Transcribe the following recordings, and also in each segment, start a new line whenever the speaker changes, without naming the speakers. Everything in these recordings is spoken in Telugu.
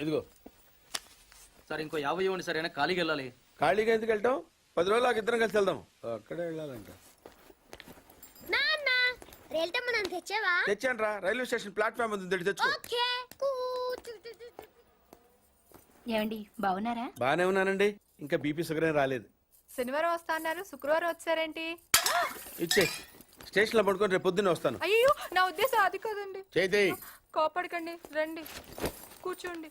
ఇదిగో
సార్ ఇంకో 50 ఇవ్వండి సార్, అయినా ఖాళీకి వెళ్ళాలి.
ఖాళీగా ఎందుకు వెళ్తాం? 10 రోజులు ఇద్దరం కలిసి వెళ్దాం. అక్కడే వెళ్ళాలంట. తెచ్చాను రా, రైల్వే స్టేషన్ ప్లాట్ఫామ్ ఉంది, తెచ్చు.
ఏమండి బాగున్నారా?
బానే ఉన్నానండి, ఇంకా బీపీ షుగర్ ఏం రాలేదు.
శనివారం వస్తా అన్నారు, శుక్రవారం వచ్చారేంటి?
ఇచ్చే స్టేషన్ లో పడుకొని రేపు పొద్దున్నే వస్తాను.
అయ్యో నా ఉద్దేశం అది కాదండి.
చేతి
కోపడకండి, రండి కూర్చోండి.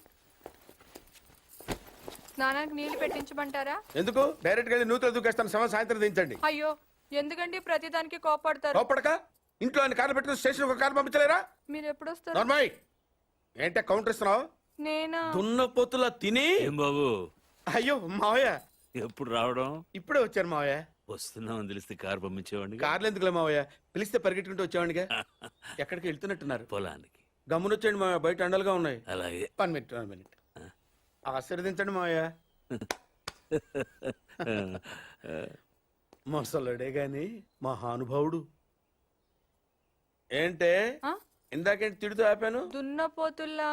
స్నానానికి నీళ్లు పెట్టించమంటారా?
ఎందుకు? డైరెక్ట్ గా నూతులు దూకేస్తాను, సాయంత్రం దించండి.
అయ్యో ఎందుకండి ప్రతిదానికి కోపడతారు?
కోపడక ఇంట్లో ఆయన కారు పెట్టుకుని స్టేషన్ ఒక కారు పంపించలేరా?
మీరు ఎప్పుడు వస్తారు?
నార్మల్ ఏంటే కౌంటర్ ఇస్తున్నావు?
నేనా?
దున్నపోతులా తిని.
ఏం బాబు
అయ్యో మావయ్య
ఎప్పుడు రావడం?
ఇప్పుడే వచ్చాను మావయ్య.
వస్తున్నామని తెలిస్తే కారు పంపించేవాడిని.
కార్లు ఎందుకులే మావయ్య, పిలిస్తే పరిగెట్టుకుంటూ వచ్చేవాడిగా. ఎక్కడికి వెళ్తున్నట్టున్నారు?
పొలానికి.
గమ్మునొచ్చేయండి మావయ్య, బయట అండలుగా ఉన్నాయి.
అలాగే.
1 మినిట్ ఆశీర్వదించండి మావయ్య. మొసలుడే గాని మహానుభావుడు. ఏంటే ఇందాకేంటి తిడుతూ ఆపాను? దున్నపోతుల్లో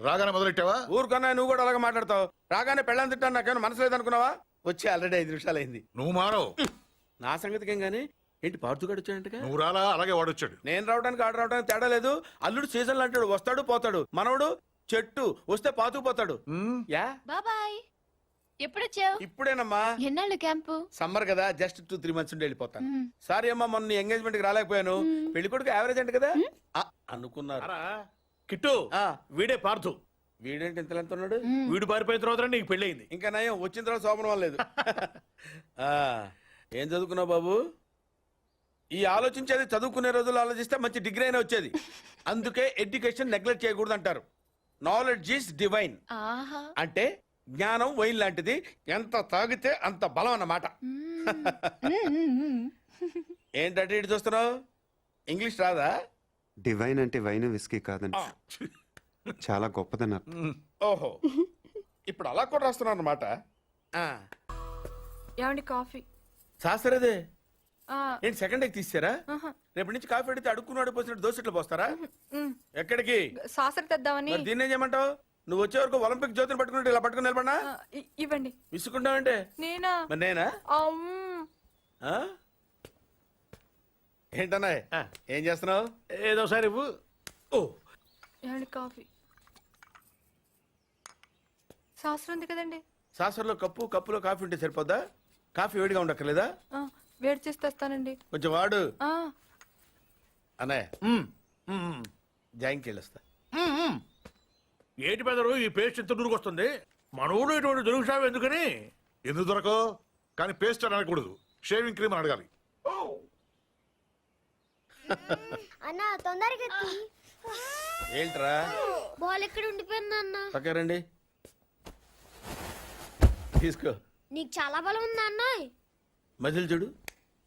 రాగానే మొదలెట్టావా?
ఊరుకన్నా, నువ్వు కూడా అలాగే మాట్లాడతావు. రాగానే పెళ్ళని తిట్టాను, నాకేమైనా మనసు లేదనుకున్నావా? వచ్చి ఆల్రెడీ 5 నిమిషాలు అయింది.
నువ్వు మారవు.
నా సంగతికి ఏం గానీ ఏంటి పార్తుగాడు వచ్చాడంటగా?
నువ్వు రాలా, అలాగే వాడొచ్చాడు.
నేను రావడానికి ఆడు రావడానికి తేడా లేదు. అల్లుడు సీజన్లు అంటాడు, వస్తాడు పోతాడు. మనవడు చెట్టు వస్తే పాతుకుపోతాడు. యా
బాబాయ్ ఎప్పుడొచ్చావు?
ఇప్పుడేనమ్మా.
ఎన్నాళ్ళు క్యాంపు?
సమ్మర్ కదా, జస్ట్ 2-3 మంత్స్ ఉండి వెళ్ళిపోతాను. సారీ అమ్మా, మొన్న ఎంగేజ్మెంట్ కి రాలేకపోయాను. పెళ్లి కొడుకు యావరేజ్ అంట కదా అనుకున్నారు.
కిట్టు వీడే పార్థు.
వీడేంటి ఇంత ఎంత ఉన్నాడు?
వీడు పారిపోయిన తర్వాత నీకు పెళ్ళయింది.
ఇంకా నయం, వచ్చిన తర్వాత శోభనం లేదు. ఏం చదువుకున్నావు బాబు? ఈ ఆలోచించేది చదువుకునే రోజులు ఆలోచిస్తే మంచి డిగ్రీ అయినా వచ్చేది. అందుకే ఎడ్యుకేషన్ నెగ్లెక్ట్ చేయకూడదు అంటారు. Knowledge is divine. అంటే జ్ఞానం వైన్ లాంటిది, ఎంత తాగితే అంత బలం అన్నమాట. ఏంటంటే ఇటు చూస్తున్నావు? ఇంగ్లీష్ రాదా?
డివైన్ అంటే వైన్ విస్కీ కాదండి, చాలా గొప్పదన్నారు.
ఓహో, ఇప్పుడు అలా కూడా రాస్తున్నావు అన్నమాట.
ఏమండి కాఫీ?
శాస్త్రదే ఏంటి సెకండ్ ఎగ్ తీసారా? రేపటి నుంచి కాఫీ అడిగితే అడుక్కున్నాడు పోసినట్టు దోశట్లు పోస్తారా? ఎక్కడికి?
సాసర తెద్దామని.
దీన్ని ఏం చేయమంటావు? నువ్వు వచ్చే వరకు ఒలింపిక్ జ్యోతిని పట్టుకున్నట్టు ఇలా పట్టుకుని నిలబడినా
ఇవ్వండి.
విసుకుంటావంటే
నేనా?
మరి నేనా? ఏంటన్నా ఏం చేస్తున్నావు?
ఏదో సార్ ఇవ్వు.
ఓ
ఏమండి కాఫీ? శాస్త్రం ఉంది కదండి.
సాసర్లో కప్పులో కాఫీ ఉంటే సరిపోద్దా? కాఫీ వేడిగా ఉండక్కర్లేదా?
వేడి చేసి తెస్తానండి.
కొంచెం వాడు అన్నయ్య. జాయింకి వెళ్ళొస్తా.
ఏటి పెదరు ఈ పేస్ట్ ఎంత దూరకు వస్తుంది? మనవుడు ఇటువంటి దొరుకుతావు ఎందుకని? ఎందుకు దొరకవు? కానీ పేస్ట్ అని అనకూడదు, షేవింగ్ క్రీమ్ అని అడగాలి.
అన్నా తొందరగా
ఏంట్రా?
బాల్ ఎక్కడ ఉండిపోయింది అన్న?
పక్కరండి, తీసుకో.
నీకు చాలా బలం ఉందా అన్న?
మజిల్ చూడు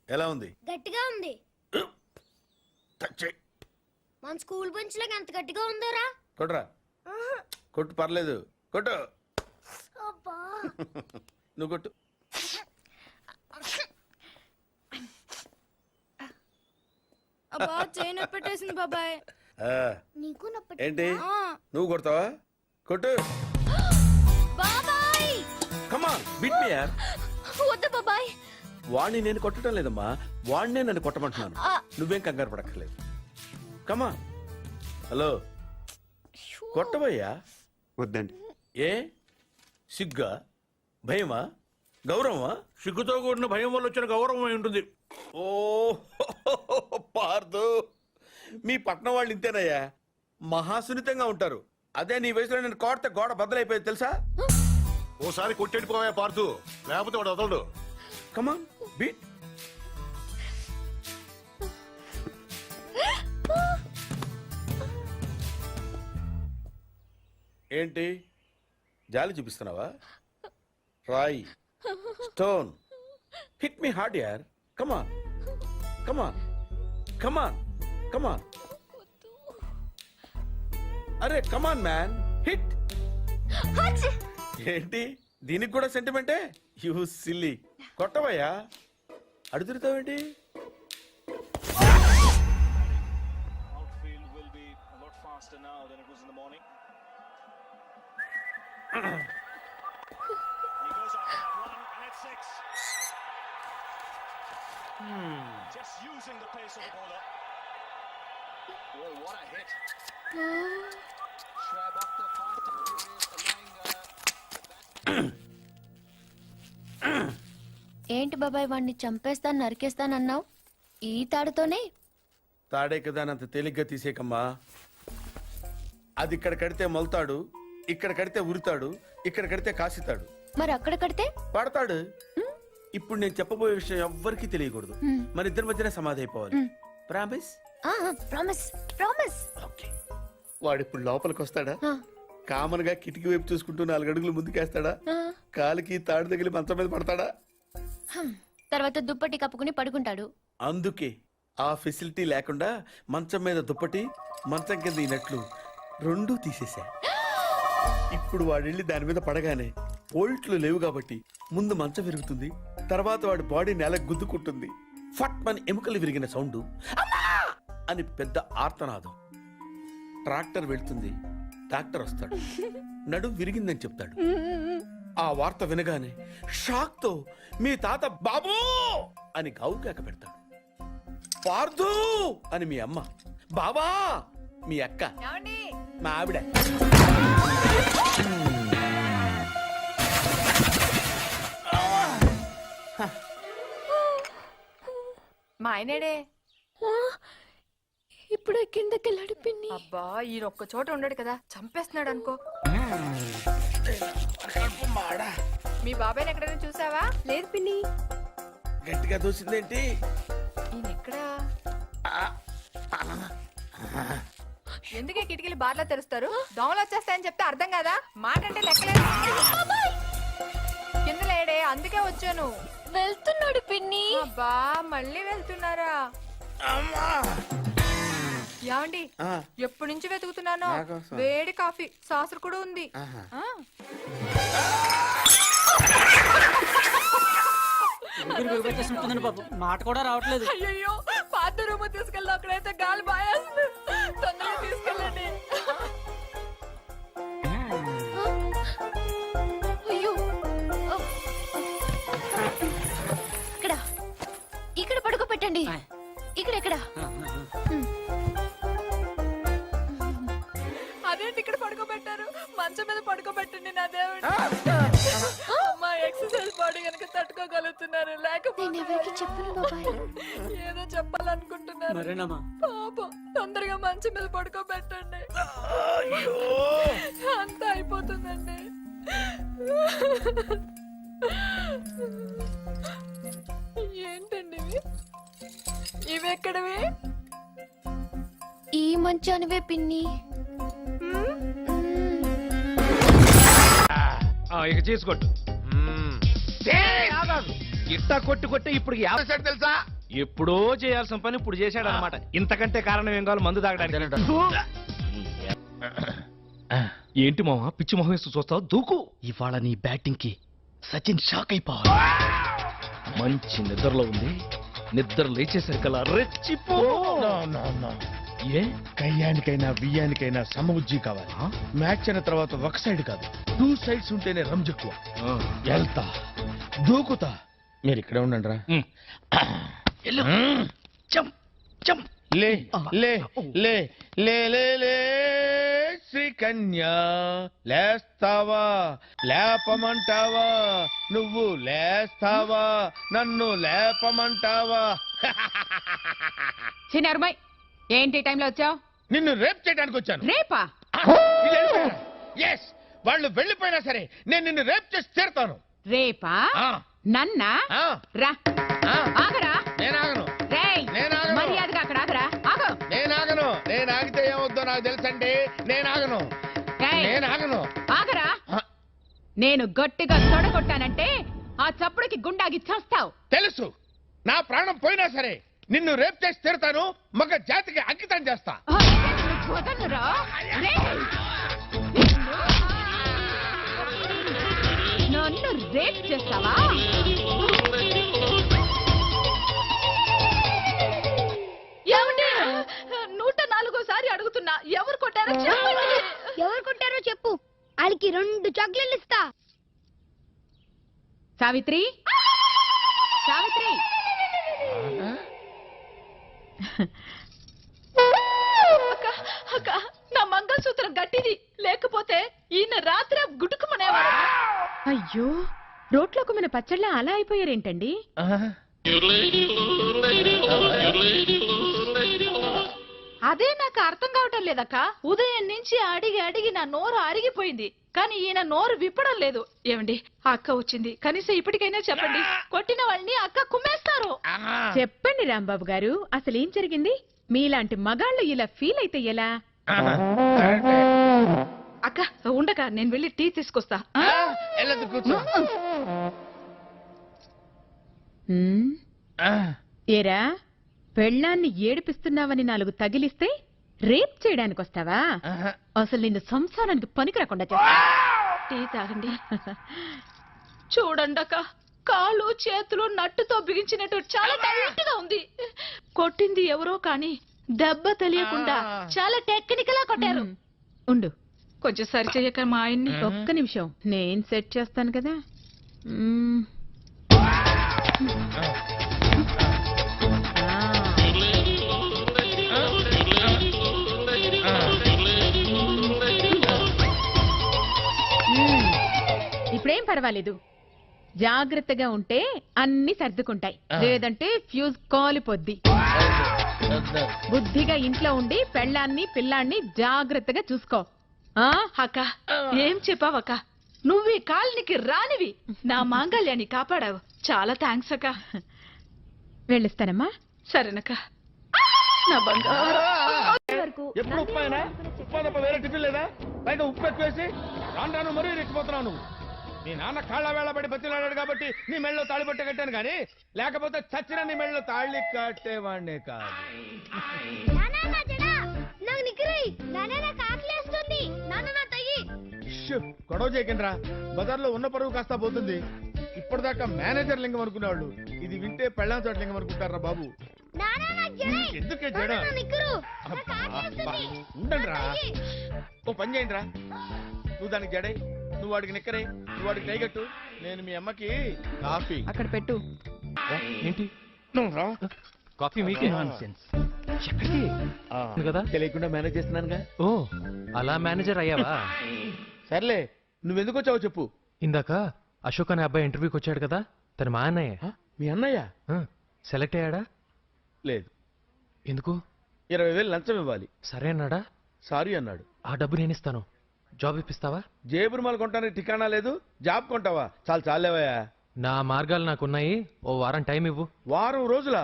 ఎలా ఉంది?
గట్టిగా ఉంది. మన స్కూల్ బెంచ్ లాగా ఎంత గట్టిగా ఉందోరా.
కొట్రా, కొట్టు, పర్లేదు, కొట్టు. నువ్వు కొట్టు.
అబ్బా చేయి నొప్పి పెట్టేసింది బాబాయ్.
నీకు నొప్పి
ఏంటి నువ్వు కొడతావా? కొట్టు.
బాబాయ్
కమ్ ఆన్, బీట్ మీ యార్.
వద్దు బాబాయ్.
వాణ్ణి నేను కొట్టడం లేదమ్మా, వాణ్ణే నన్ను కొట్టమంటున్నాను. నువ్వేం కంగారు పడక్కర్లేదు. Come on. హలో, కొట్టబోయ్యా.
వద్దండి.
ఏ సిగ్గా, భయమా, గౌరవమా?
సిగ్గుతో కూడిన భయం వల్ల వచ్చిన గౌరవం అయి ఉంటుంది.
ఓ పార్దు, మీ పట్నం వాళ్ళు ఇంతేనయ్యా, మహాసున్నితంగా ఉంటారు. అదే నీ వయసులో నేను కోడితే గోడ బద్దలైపోయేది తెలుసా?
ఓసారి కొట్టెడిపోయా పార్థు, లేకపోతే వాడు వదలడు.
కమాన్ బీట్. ఏంటి జాలి చూపిస్తున్నావా? రాయి, స్టోన్, హిట్ మీ హార్డ్ యార్. కమాన్ కమాన్ కమాన్ కమాన్. అరే కమాన్ మ్యాన్, హిట్. ఏంటి దీనికి కూడా సెంటిమెంటే? You silly. కొట్టవయ్యా, అడుగుతావేంటి?
Outfield will be a lot faster now than than it was in the morning. He goes off that one, and it's 6. Just using the pace of the bowler. Oh, what a hit. Schwab up the fast and furious, allowing
ఏంటి బాబాయ్ వాడిని చంపేస్తాను నరికేస్తానన్నావు ఈ తాడుతోనే?
తాడే కదా అని అంత తేలిగ్గా తీసేకమ్మా. అది ఇక్కడ కడితే మొలతాడు, ఇక్కడ కడితే ఉరుతాడు, ఇక్కడ కడితే కాసితాడు,
మరి అక్కడ కడితే
పడతాడు. ఇప్పుడు నేను చెప్పబోయే విషయం ఎవ్వరికీ తెలియకూడదు. మన ఇద్దరి మధ్యనే సమాధి అయిపోవాలి. ప్రామిస్?
Promise promise.
ఓకే. వాడు ఇప్పుడు లోపలికి వస్తాడా? కామన్ గా కిటికీ వైపు చూసుకుంటూ 4 అడుగులు ముందుకేస్తాడా? కాలికి తాడు తగిలి మంచం మీద పడతాడా?
తర్వాత దుప్పటి కప్పుకుని పడుకుంటాడు.
అందుకే ఆ ఫెసిలిటీ లేకుండా మంచం మీద దుప్పటి, మంచం కింద ఈనట్లు రెండూ తీసేశా. ఇప్పుడు వాడెళ్ళి దాని మీద పడగానే బోల్ట్లు లేవు కాబట్టి ముందు మంచం విరుగుతుంది, తర్వాత వాడి బాడీ నేల గుద్దుకుంటుంది. ఫట్ మన ఎముకలు విరిగిన సౌండ్ అని పెద్ద ఆర్తనాదం. ట్రాక్టర్ వెళ్తుంది, డాక్టర్ వస్తాడు, నడుం విరిగిందని చెప్తాడు. ఆ వార్త వినగానే షాక్ తో మీ తాత బాబూ అని గావుకేక పెడతాడు. పార్థు అని మీ అమ్మ, బాబా మీ అక్క, మా ఆవిడ.
మా ఆయనేడే?
ఇప్పుడే కిందకెళ్ళాడు పిన్ని.
అబ్బా ఈ ఒక్క చోట ఉండడు కదా, చంపేస్తున్నాడు అనుకో. మీ బాబాయ్ని ఎక్కడైనా చూసావా?
లేదు పిన్ని.
గట్టిగా దూసిందేంటి?
ఈయన ఎక్కడా? ఎందుకే కిటికీలు బార్లా తెరుస్తారు? దోమలు వచ్చేస్తాయని చెప్తే అర్థం కదా? మాట అంటే లెక్కలేదు. కింద లేడే, అందుకే వచ్చాను.
వెళ్తున్నాడు పిన్ని.
అబ్బా మళ్ళీ వెళ్తున్నారా? ఏమండి ఎప్పటి నుంచి వెతుకుతున్నానో వేడి కాఫీ సాసరు కూడా ఉంది.
బాబు మాట కూడా రావట్లేదు.
అయ్యో పాత రూమ్ తీసుకెళ్ళి అక్కడైతే గాలి బాయేస్తుంది. తొందరగా తీసుకెళ్ళండి.
అయ్యో ఇక్కడ ఇక్కడ పడుకోబెట్టండి. ఇక్కడ
అదేంటి ఇక్కడ పడుకోబెట్టారు? మంచం మీద పడుకోబెట్టండి నా దేవుడు. అమ్మా ఎక్సర్సైజ్ బాడీ కనుక తట్టుకోగలుగుతున్నారు, లేకపోతే
చెప్పను బాబాయ్.
ఏదో చెప్పాలనుకుంటున్నారు. పాపం తొందరగా మంచం మీద పడుకోబెట్టండి. అంతా అయిపోతుందండి. ఏంటండి ఇవి ఎక్కడవి?
ఈ మంచానివే పిన్ని.
ఇక చేసుకోట్టు. ఇట్టా కొట్టి ఇప్పుడు 50 తెలుసా? ఎప్పుడో చేయాల్సిన పని ఇప్పుడు చేశాడు అనమాట. ఇంతకంటే కారణం ఏం కావాలి? మందు తాగడానికి. ఏంటి మామ పిచ్చి మొహం వేస్తూ చూస్తావు? దూకు. ఇవాళ నీ బ్యాటింగ్ కి సచిన్ షాక్ అయిపోవాలి. మంచి నిద్రలో ఉంది, నిద్ర లేచేసరికల్లా రెచ్చిపో. ఏ కయ్యానికైనా బియ్యానికైనా సమబుజ్జి కావాలి. మ్యాచ్ అయిన తర్వాత ఒక సైడ్ కాదు, 2 సైడ్స్ ఉంటేనే రంజెక్కువ. వెళ్తా, దూకుతా. మీరు ఇక్కడే ఉండండి రా. లే లే లే లే లే లే శ్రీకన్యా, లేస్తావా లేపమంటావా? నువ్వు లేస్తావా నన్ను లేపమంటావా?
చిన్నరుమై ఏంటి టైంలో వచ్చావు?
నిన్ను రేప్ చేయడానికి వచ్చాను.
రేపా?
ఎస్, వాళ్ళు వెళ్ళిపోయినా సరే నేను నిన్ను రేప్ చేసి తీరుతాను.
రేపా? నన్నా? రా. ఆగరా.
నేనాగను.
మర్యాదగా అక్కడ ఆగరా. ఆగు.
నేనాగను. నేను ఆగితే ఏమవుద్దో నాకు తెలుసండి. నేనాగను.
ఆగరా. నేను గట్టిగా తొడగొట్టానంటే ఆ చప్పుడుకి గుండాగి చస్తావు.
తెలుసు. నా ప్రాణం పోయినా సరే నిన్ను రేప్ చేసి తీరుతాను. మగ జాతికి అంకితం చేస్తా.
వదలరా. నన్ను రేప్ చేస్తావా? ఏమండి? 104సారి అడుగుతున్నా, ఎవరు కొట్టారో చెప్పండి.
ఎవరు కొట్టారో చెప్పు వాళ్ళకి 2 చాక్లెట్లు ఇస్తా.
సావిత్రి సావిత్రి
అక్క నా మంగళసూత్రం గట్టిది, లేకపోతే ఈయన రాత్రి గుటుకుమనేవాడు.
అయ్యో రోట్లోకి మన పచ్చళ్ళ అలా అయిపోయారేంటండి?
అదే నాకు అర్థం కావటం లేదక్క. ఉదయం నుంచి అడిగి అడిగి నా నోరు అరిగిపోయింది, కానీ ఈయన నోరు విప్పడం లేదు. ఏమండి, ఆ అక్క వచ్చింది, కనీసం ఇప్పటికైనా చెప్పండి. కొట్టిన వాళ్ళని అక్క కుమ్మేస్తారు.
చెప్పండి రాంబాబు గారు, అసలు ఏం జరిగింది? మీలాంటి మగాళ్ళు ఇలా ఫీల్ అయితే ఎలా?
అక్క ఉండక, నేను వెళ్ళి టీ తీసుకొస్తా.
ఉమ్, ఏరా పెళ్ళాన్ని ఏడిపిస్తున్నావని 4 తగిలిస్తే రేప్ చేయడానికి వస్తావా? అసలు నిన్ను సంసారానికి పనికి రాకుండా చేస్తా.
టీ తాగండి. చూడండి అక్క, కాళ్ళు చేతులు నట్టుతో బిగించినట్టు చాలా టైట్ గా ఉంది. కొట్టింది ఎవరో కానీ దెబ్బ తెలియకుండా చాలా టెక్నికల్ గా కొట్టారు.
ఉండు
కొంచెం సరి చెయ్యక మా ఆయన్ని.
ఒక్క నిమిషం, నేను సెట్ చేస్తాను కదా. మ్మ్. ఇప్పుడేం పర్వాలేదు, జాగ్రత్తగా ఉంటే అన్ని సర్దుకుంటాయి, లేదంటే ఫ్యూజ్ కాలిపోద్ది. బుద్ధిగా ఇంట్లో ఉండి పెళ్ళాన్ని పిల్లాన్ని జాగ్రత్తగా చూసుకో.
అక్క ఏం చెప్పావక్క, నువ్వు ఈ కాలనికి రానివి, నా మాంగళ్యాన్ని కాపాడావు. చాలా థ్యాంక్స్ అక్క.
వెళ్ళిస్తానమ్మా.
సరేనక్క. నా బంగారు.
ఎప్పుడు ఉప్పాయినా? ఉప్పా తప్ప వేరే టిఫిన్ లేదా? పైగా ఉప్పు ఎక్కువేసి రాను మరీ రెచ్చిపోతున్నావు నువ్వు. నీ నాన్న కాళ్ళ వేళ పడి బతిలాడాడు కాబట్టి నీ మెళ్ళలో తాళి పట్ట కట్టాను కానీ, లేకపోతే చచ్చిన నీ మెళ్ళలో తాళి కట్టేవాడినే కాదు. గొడవ చేయకండిరా, బజార్లో ఉన్న పరువు కాస్త పోతుంది. ఇప్పటిదాకా మేనేజర్ లింగం అనుకునేవాళ్ళు ఇది వింటే పెళ్ళాం చోట లింగం అనుకుంటారా బాబు? ఎందుకే జడ? ఉండండిరా, ఓ పని చేయండిరా. నువ్వు దానికి జడై, నువ్వు వాడికి నిక్కరే, నువ్వు వాడికి టైగట్టు, నేను మీ అమ్మకి కాఫీ
అక్కడ పెట్టు.
ఏంటి
నువ్వు రా.
కాఫీ మీకే? ఎక్కడికి కదా?
తెలియకుండా మేనేజ్ చేస్తున్నానుగా.
ఓ అలా మేనేజర్ అయ్యావా?
సర్లే, నువ్వెందుకు వచ్చావో చెప్పు.
ఇందాక అశోక్ అనే అబ్బాయి ఇంటర్వ్యూకి వచ్చాడు కదా, తన మా అన్నయ్య.
మీ అన్నయ్య?
సెలెక్ట్ అయ్యాడా?
లేదు.
ఎందుకు?
20,000 లంచం ఇవ్వాలి.
సరే అన్నాడా?
సారీ అన్నాడు.
ఆ డబ్బు నేను ఇస్తాను, జాబ్ ఇప్పిస్తావా?
జేబురుమాలు కొంటానికి ఠికానా లేదు, జాబ్ కొంటావా? చాలేవయ్యా.
నా మార్గాలు నాకున్నాయి, ఓ వారం టైం ఇవ్వు.
వారం రోజుల?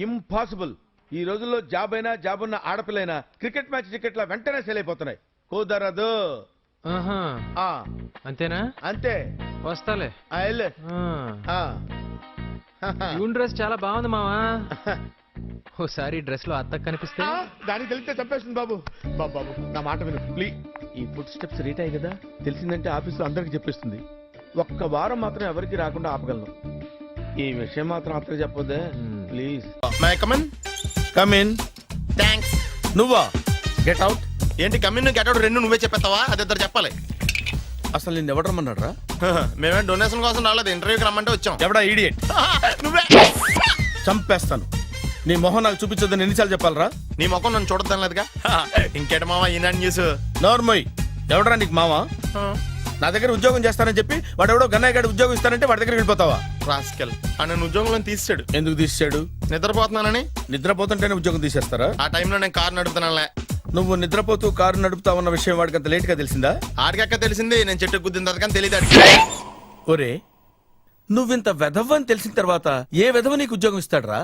ఇంపాసిబుల్. ఈ రోజుల్లో జాబ్ అయినా, జాబ్ ఉన్న ఆడపిల్లైనా క్రికెట్ మ్యాచ్ టికెట్ల వెంటనే సేల్ అయిపోతున్నాయి. కుదరదు.
ఆహా,
ఆ,
అంతేనా?
అంతే.
వస్తాలే.
ఆ, వెళ్ళు. ఆ.
యూన్ డ్రెస్ చాలా బాగుంది మావా. ఓసారి డ్రెస్ లో అత్తకు కనిపిస్తే
దానికి తెలిస్తే చంపేస్తుంది బాబు. బాబు నా మాట విను ప్లీజ్. ఈ ఫుడ్ స్టెప్స్ రీట్ అయ్యి కదా, తెలిసిందంటే ఆఫీస్ లో అందరికి చెప్పేస్తుంది. ఒక్క వారం మాత్రం ఎవరికి రాకుండా ఆపగలను. ఈ విషయం మాత్రం అత్తకు చెప్పొద్దే ప్లీజ్. కమిన్.
థ్యాంక్స్.
నువ్వా? Get out.
ఏంటి కమ్యూన్ గెట్ అవుట్ రెండు నువ్వే చెప్పేస్తావా? అది ఇద్దరు చెప్పాలి.
అసలు నేను ఎవడు రమ్మన్నాడు రా?
మేమే డొనేషన్ కోసం రాలేదు, ఇంటర్వ్యూకి రమ్మంటే వచ్చాం.
ఎవడా ఈడియట్?
నువ్వే.
చంపేస్తాను. నీ మొహం నాకు చూపించొద్దని ఎన్నిసార్లు చెప్పాలరా?
నీ ముఖం నన్ను చూడద్దాం లేదుగా. ఇంకేట మావా ఈనాడు న్యూస్.
నోర్మోయ్, ఎవడరా నీకు మావా? నా దగ్గర ఉద్యోగం చేస్తానని చెప్పి వాడు ఎవడో గన్నయ్య గారి ఉద్యోగం ఇస్తానంటే వాడి దగ్గర వెళ్ళిపోతావా?
రాస్కెల్. ఆ నన్ను ఉద్యోగంలో తీసాడు.
ఎందుకు తీసాడు?
నిద్రపోతున్నానని.
నిద్రపోతుంటేనే ఉద్యోగం తీసేస్తారా?
ఆ టైంలో నేను కారు నడుపుతున్నానులే.
నువ్వు నిద్రపోతూ కారు నడుపుతా ఉన్న విషయం వాడికి అంత లేట్ గా తెలిసిందా?
ఆడికక్క తెలిసింది, నేను చెట్టు గుద్దిన తర్వాత కానీ తెలియదు.
ఒరే, నువ్వింత వెధవని తెలిసిన తర్వాత ఏ వెధవ నీకు ఉద్యోగం ఇస్తాడరా?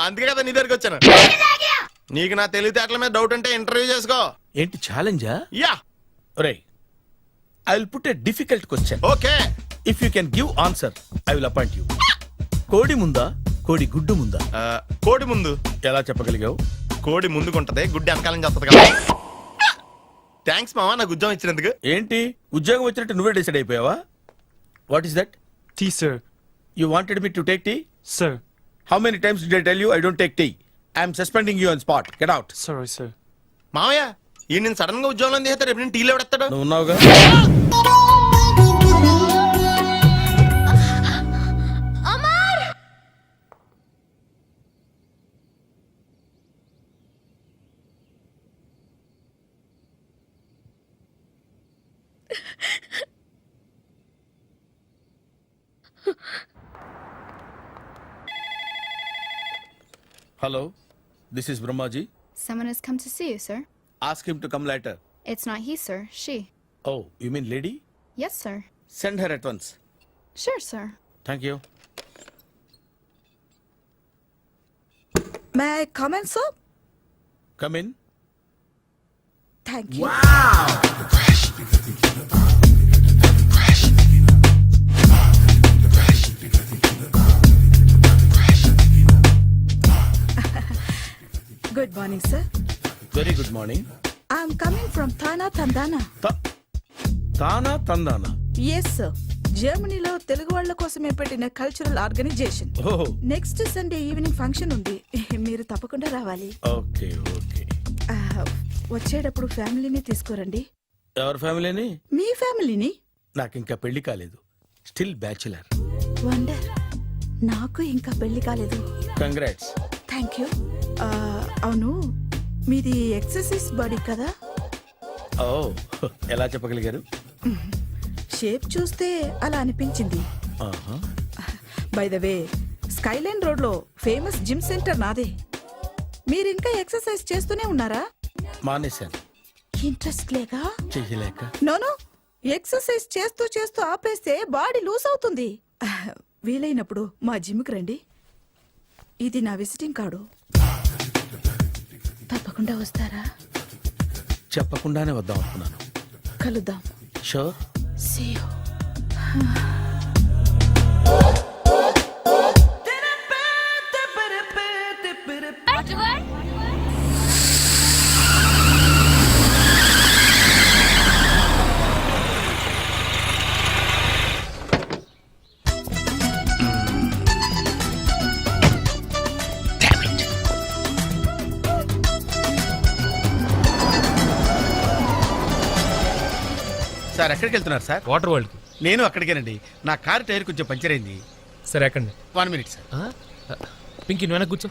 అందుకే కదా నీ దగ్గరికి వచ్చాను. నీకు నా తెలివితేటల మీద డౌట్ అంటే ఇంటర్వ్యూ చేసుకో.
ఏంటి ఛాలెంజా?
యా.
ఒరే, I will put a difficult question.
Okay.
If you can give answer I will appoint you. కోడి ముందా, కోడి గుడ్డు ముందా?
కోడి ముందు.
ఎలా చెప్పగలిగావు?
కోడి ముందుకుంటది, గుడ్డి వెనకాలని చేస్తుంది కదా. థ్యాంక్స్ మావా నాకు ఉద్యోగం ఇచ్చినందుకు.
ఏంటి ఉద్యోగం వచ్చినట్టు నువ్వే డిసైడ్ అయిపోయావా? What is that?
Tea sir.
You wanted me to take tea?
Sir.
How many times did I tell you I don't take tea? I am suspending you on spot. Get out.
Sorry, sir.
మావయ్య ఈ నేను సడన్ గా ఉద్యోగంలో తీస్తాడు రేపు నేను టీలో పెడతాడు.
నువ్వు ఉన్నావుగా. Hello, this is Brahmaji.
Someone has come to see you, sir.
Ask him to come later.
It's not he, sir. She.
Oh, you mean lady?
Yes, sir.
Send her at once.
Sure, sir.
Thank you.
May I come in, sir?
Come in.
Thank you. Good morning, sir.
Very good morning.
I'm coming from Thana, Tandana.
Tana Tandana.
Yes, sir. జర్మనీలో తెలుగు వాళ్ళ కోసమే పెట్టిన cultural organisation.
Oh,
next Sunday evening function ఉంది, మీరు తప్పకుండా రావాలి.
okay, okay.
వచ్చేటప్పుడు ఫ్యామిలీని తీసుకురండి.
ఎవరి ఫ్యామిలీని?
మీ ఫ్యామిలీని.
నాకు ఇంకా పెళ్లి కాలేదు. Still bachelor.
వండర్. నాకు ఇంకా పెళ్లి కాలేదు.
కంగ్రాట్స్.
Thank you. అవును, మీది ఎక్సర్సైజ్ బాడీ కదా?
ఓ, ఎలా చెప్పగలిగారు?
షేప్ చూస్తే అలా అనిపించింది.
ఆహా.
By the way, Skyline road లో ఫేమస్ జిమ్ సెంటర్ నాదే. మీరు ఇంకా ఎక్సర్సైజ్ చేస్తూనే ఉన్నారా?
మానేశాను.
ఇంట్రెస్ట్ లేక?
చెయ్యలేక.
నోను, ఎక్సర్సైజ్ చేస్తూ చేస్తూ ఆపేస్తే బాడీ లూజ్ అవుతుంది. వీలైనప్పుడు మా జిమ్కి రండి. ఇది నా విజిటింగ్ కార్డు. తప్పకుండా వస్తారా?
చెప్పకుండానే వద్దాం అనుకున్నాను.
కలుద్దాం.
షూర్.
See you.
సార్ ఎక్కడికి వెళ్తున్నారు సార్?
వాటర్ వరల్డ్ కి.
నేను అక్కడికేనండి. నా కార్ టైర్ కొంచెం పంచర్ అయింది.
సరే ఎక్కండి.
1 minute సార్.
పింకీ నువ్వు వెనక్కి కూర్చో.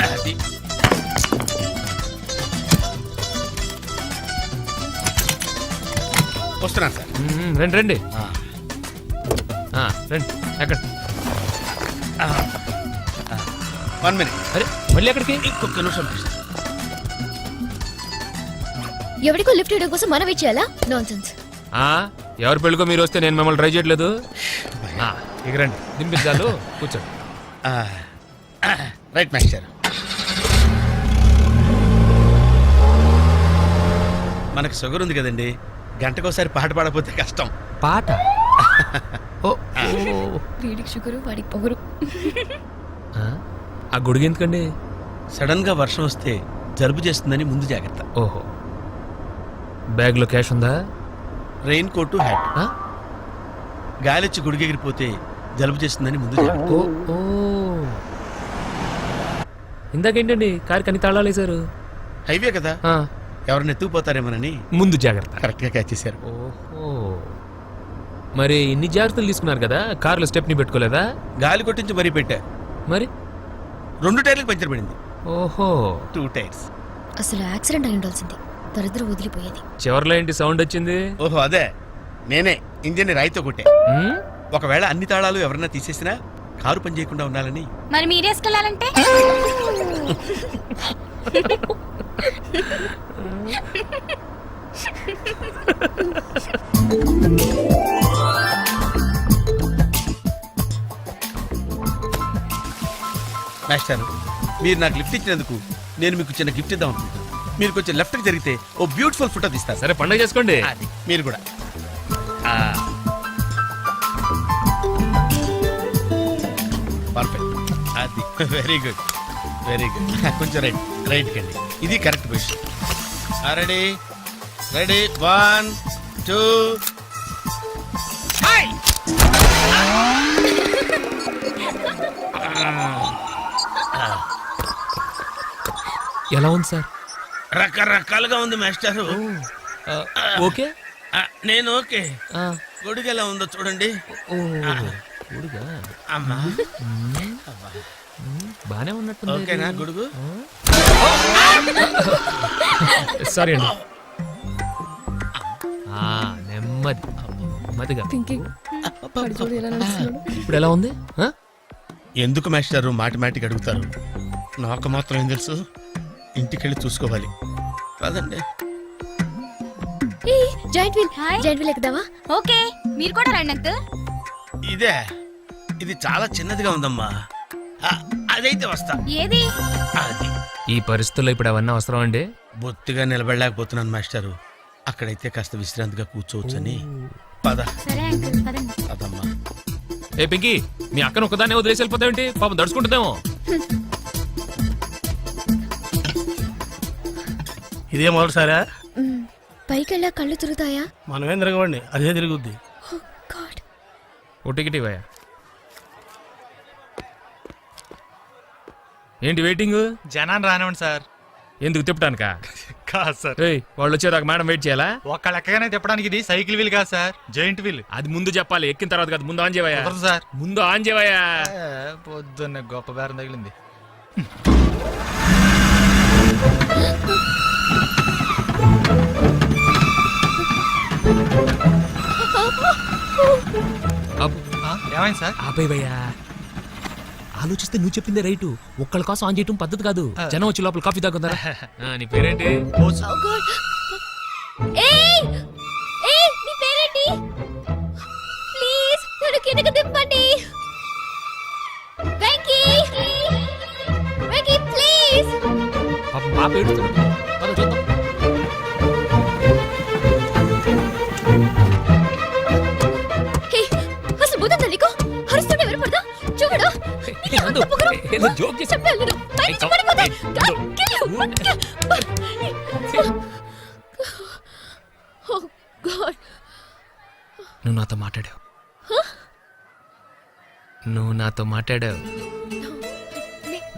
అది. వస్తున్నాను సార్.
రండి రండి. రండి ఎక్కడ?
1 minute.
అరే మళ్ళీ ఎక్కడికి?
ఇంకొక నిమిషం please.
ఎవరికో లిఫ్ట్ ఇవ్వడం కోసం మనం ఇచ్చేయాలా? నాన్సెన్స్.
ఎవరి పెళ్ళికో మీరు వస్తే నేను మిమ్మల్ని ట్రై చేయట్లేదు. ఇక రండి, దింపించాలు, కూర్చోండి.
Right master. మనకు షుగర్ ఉంది కదండి, గంటకోసారి పాట పాడకపోతే కష్టం.
పాట?
వీడికి షుగరు, వాడికి పొగరు.
ఆ గొడుగు ఎందుకండి?
సడన్ గా వర్షం వస్తే జలుబు చేస్తుందని ముందు జాగ్రత్త.
ఓహో, బ్యాగ్ లో క్యాష్ ఉందా?
Rain coat, hat. గాలిచ్చి గుడిగెగిరిపోతే జలుబు చేస్తుందని ముందు జాగ్రత్త.
ఇందాకేంటండి కారు కని తాళాలు వేశారు?
హైవే కదా, ఎవరిని ఎత్తుకుపోతారేమోనని
ముందు జాగ్రత్త.
కరెక్ట్ గా క్యాచ్ చేశారు.
ఓహో, మరి ఇన్ని జాగ్రత్తలు తీసుకున్నారు కదా, కారులో స్టెప్ని పెట్టుకోలేదా?
గాలి కొట్టించి మరీ పెట్టా.
మరి
2 టైర్లకు పంచర్ పడింది.
ఓహో,
2 టైర్స్.
అసలు యాక్సిడెంట్ అయి ఉండాల్సింది, దరిద్రం వదిలిపోయేది.
చివర్లో ఏంటి సౌండ్ వచ్చింది?
ఓహో అదే, నేనే ఇంజిన్ రాయితో కొట్టే. ఒకవేళ అన్ని తాళాలు ఎవరన్నా తీసేసినా కారు పని చేయకుండా ఉండాలని.
మరి మీరేసుకెళ్ళాలంటే?
మాస్టర్, మీరు నాకు లిఫ్ట్ ఇచ్చినందుకు నేను మీకు చిన్న గిఫ్ట్ ఇద్దాం అనుకుంటున్నాను. మీరు కొంచెం లెఫ్ట్ కి జరిగితే ఓ బ్యూటిఫుల్ ఫోటో తీస్తారు.
సరే పండగ చేసుకోండి.
అది మీరు కూడా. పర్ఫెక్ట్. అది వెరీ గుడ్, వెరీ గుడ్. కొంచెం రైట్ కండి. ఇది కరెక్ట్ పొజిషన్. Ready ready 1 2.
ఎలా ఉంది సార్?
రకరకాలుగా ఉంది మాస్టారు.
ఓకే,
నేను ఓకే. గొడుగు ఎలా ఉందో చూడండి. అమ్మా
బానే ఉన్నట్టు.
ఓకేనా గొడుగు?
సారీ అండి. నెమ్మది నెమ్మదిగా. ఇప్పుడు ఎలా ఉంది?
ఎందుకు మాస్టారు మాటిమాటికి అడుగుతారు? నాకు మాత్రం ఏం తెలుసు, ఇంటికెళ్ళి చూసుకోవాలి. కాదండి.
Joint wheel ఎక్కుదావా?
ఓకే, మీరు కూడా రండి అంకుల్.
ఇదే, ఇది చాలా చిన్నదిగా ఉందమ్మా. అదైతే వస్తా.
ఏది?
అది
ఈ పరిస్థితుల్లో ఇప్పుడు అవన్నీ అవసరం అండి?
బొత్తిగా నిలబడలేకపోతున్నాను మాస్టారు. అక్కడైతే కాస్త విశ్రాంతిగా కూర్చోవచ్చని. పద
సరే అంకుల్, పదండి.
పదమ్మా.
ఏ పింకీ, మీ అక్కను ఒకదాన్ని వదిలేసి వెళ్ళిపోతావేంటి? పాపం దడుచుకుంటుందేమో.
ఇదే మొదటిసారా?
పైకి వెళ్ళా కళ్ళు తిరుగుతాయా?
మనమేం తిరగవండి, అదే తిరుగుద్ది.
ఓ టికెట్ ఇవ్వయా. ఏంటి వెయిటింగ్?
జనాన్ని రానివ్వండి సార్.
ఎందుకు తిప్పటానికా?
కాదు సార్,
వాళ్ళు వచ్చేదాకా మేడం వెయిట్ చేయాలా?
ఒక్క లెక్కగానే తిప్పడానికి ఇది సైకిల్ వీల్ కాదు సార్, జాయింట్ వీల్.
అది ముందు చెప్పాలి, ఎక్కిన తర్వాత కాదు. ముందు ఆన్ చేయవయ్యా.
సార్
ముందు ఆన్ చేయవయ్యా.
పొద్దున్న గొప్ప బేరం తగిలింది. ఏమైంది సార్?
ఆపేవయ్యా. ఆలోచిస్తే నువ్వు చెప్పిందే రైటు. ఒక్కళ్ళ కోసం ఆన్ చేయటం పద్ధతి కాదు. జనం వచ్చి లోపల కాఫీ తాగుందా. నీ పేరేంటి?
నీ పేరేంటి? ప్లీజ్ నన్ను కిందకి దింపండి. వెంకీ, వెంకీ ప్లీజ్.
పాపం పాప ఏడుస్తుంది. పద చూద్దాం.
అసలు బుద్ధం నీకు? అరుస్తుంటే వినపడదా? చూడు,
ఏదో జోక్ చేసి నువ్వు నాతో మాట్లాడావు. నువ్వు నాతో మాట్లాడావు.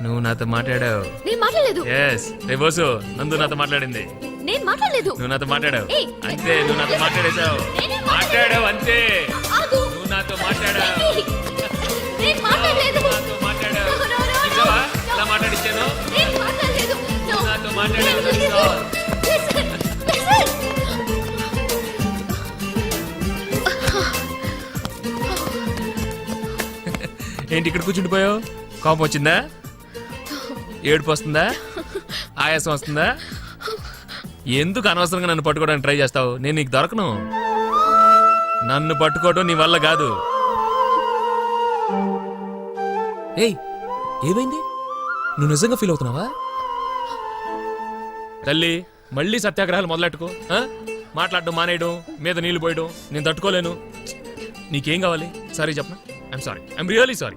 నువ్వు నాతో మాట్లాడావు.
నేను మాట్లాడలేదు.
ఎస్ రే బోసు, నందు నాతో మాట్లాడింది.
నేను మాట్లాడలేదు.
నువ్వు నాతో మాట్లాడావు.
ఏయ్,
అంతే, నువ్వు నాతో మాట్లాడేశావు. మాట్లాడావు అంతే.
ఆగు.
నువ్వు నాతో మాట్లాడావు.
నేను మాట్లాడలేదు.
నాతో మాట్లాడావు. నిజమా? ఇలా మాట్లాడిచ్చాను.
నేను మాట్లాడలేదు.
నువ్వు నాతో మాట్లాడావు. నందు. ఏంటి ఇక్కడ కూర్చుండిపోయావు? కోపం వచ్చిందా? ఏడుపు వస్తుందా? ఆయాసం వస్తుందా? ఎందుకు అనవసరంగా నన్ను పట్టుకోవడానికి ట్రై చేస్తావు? నేను నీకు దొరకను. నన్ను పట్టుకోవడం నీ వల్ల కాదు. ఏయ్, ఏమైంది? నువ్వు నిజంగా ఫీల్ అవుతున్నావా? తల్లి, మళ్ళీ సత్యాగ్రహాలు మొదలెట్టుకో. మాట్లాడడం మానేయడం, మీద నీళ్లు పోయడం నేను తట్టుకోలేను. నీకేం కావాలి? సారీ చెప్పనా? I'm sorry, I'm really sorry.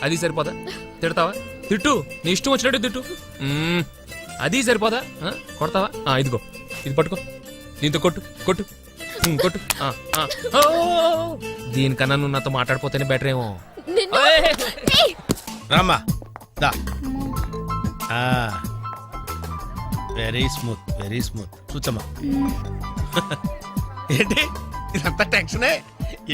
అది సరిపోదా? తిడతావా? తిట్టు, నీ ఇష్టం వచ్చినట్టు తిట్టు. అది సరిపోదా? కొడతావా? ఇదిగో, ఇది పట్టుకో, దీంతో కొట్టు కొట్టు కొట్టు. దీనికన్నా నువ్వు నాతో మాట్లాడిపోతేనే బెటర్ ఏమో.
రామ్మా, దా. Very smooth, very smooth. కూర్చోమ్మా. ఏంటి ఇదంతా టెన్షనే?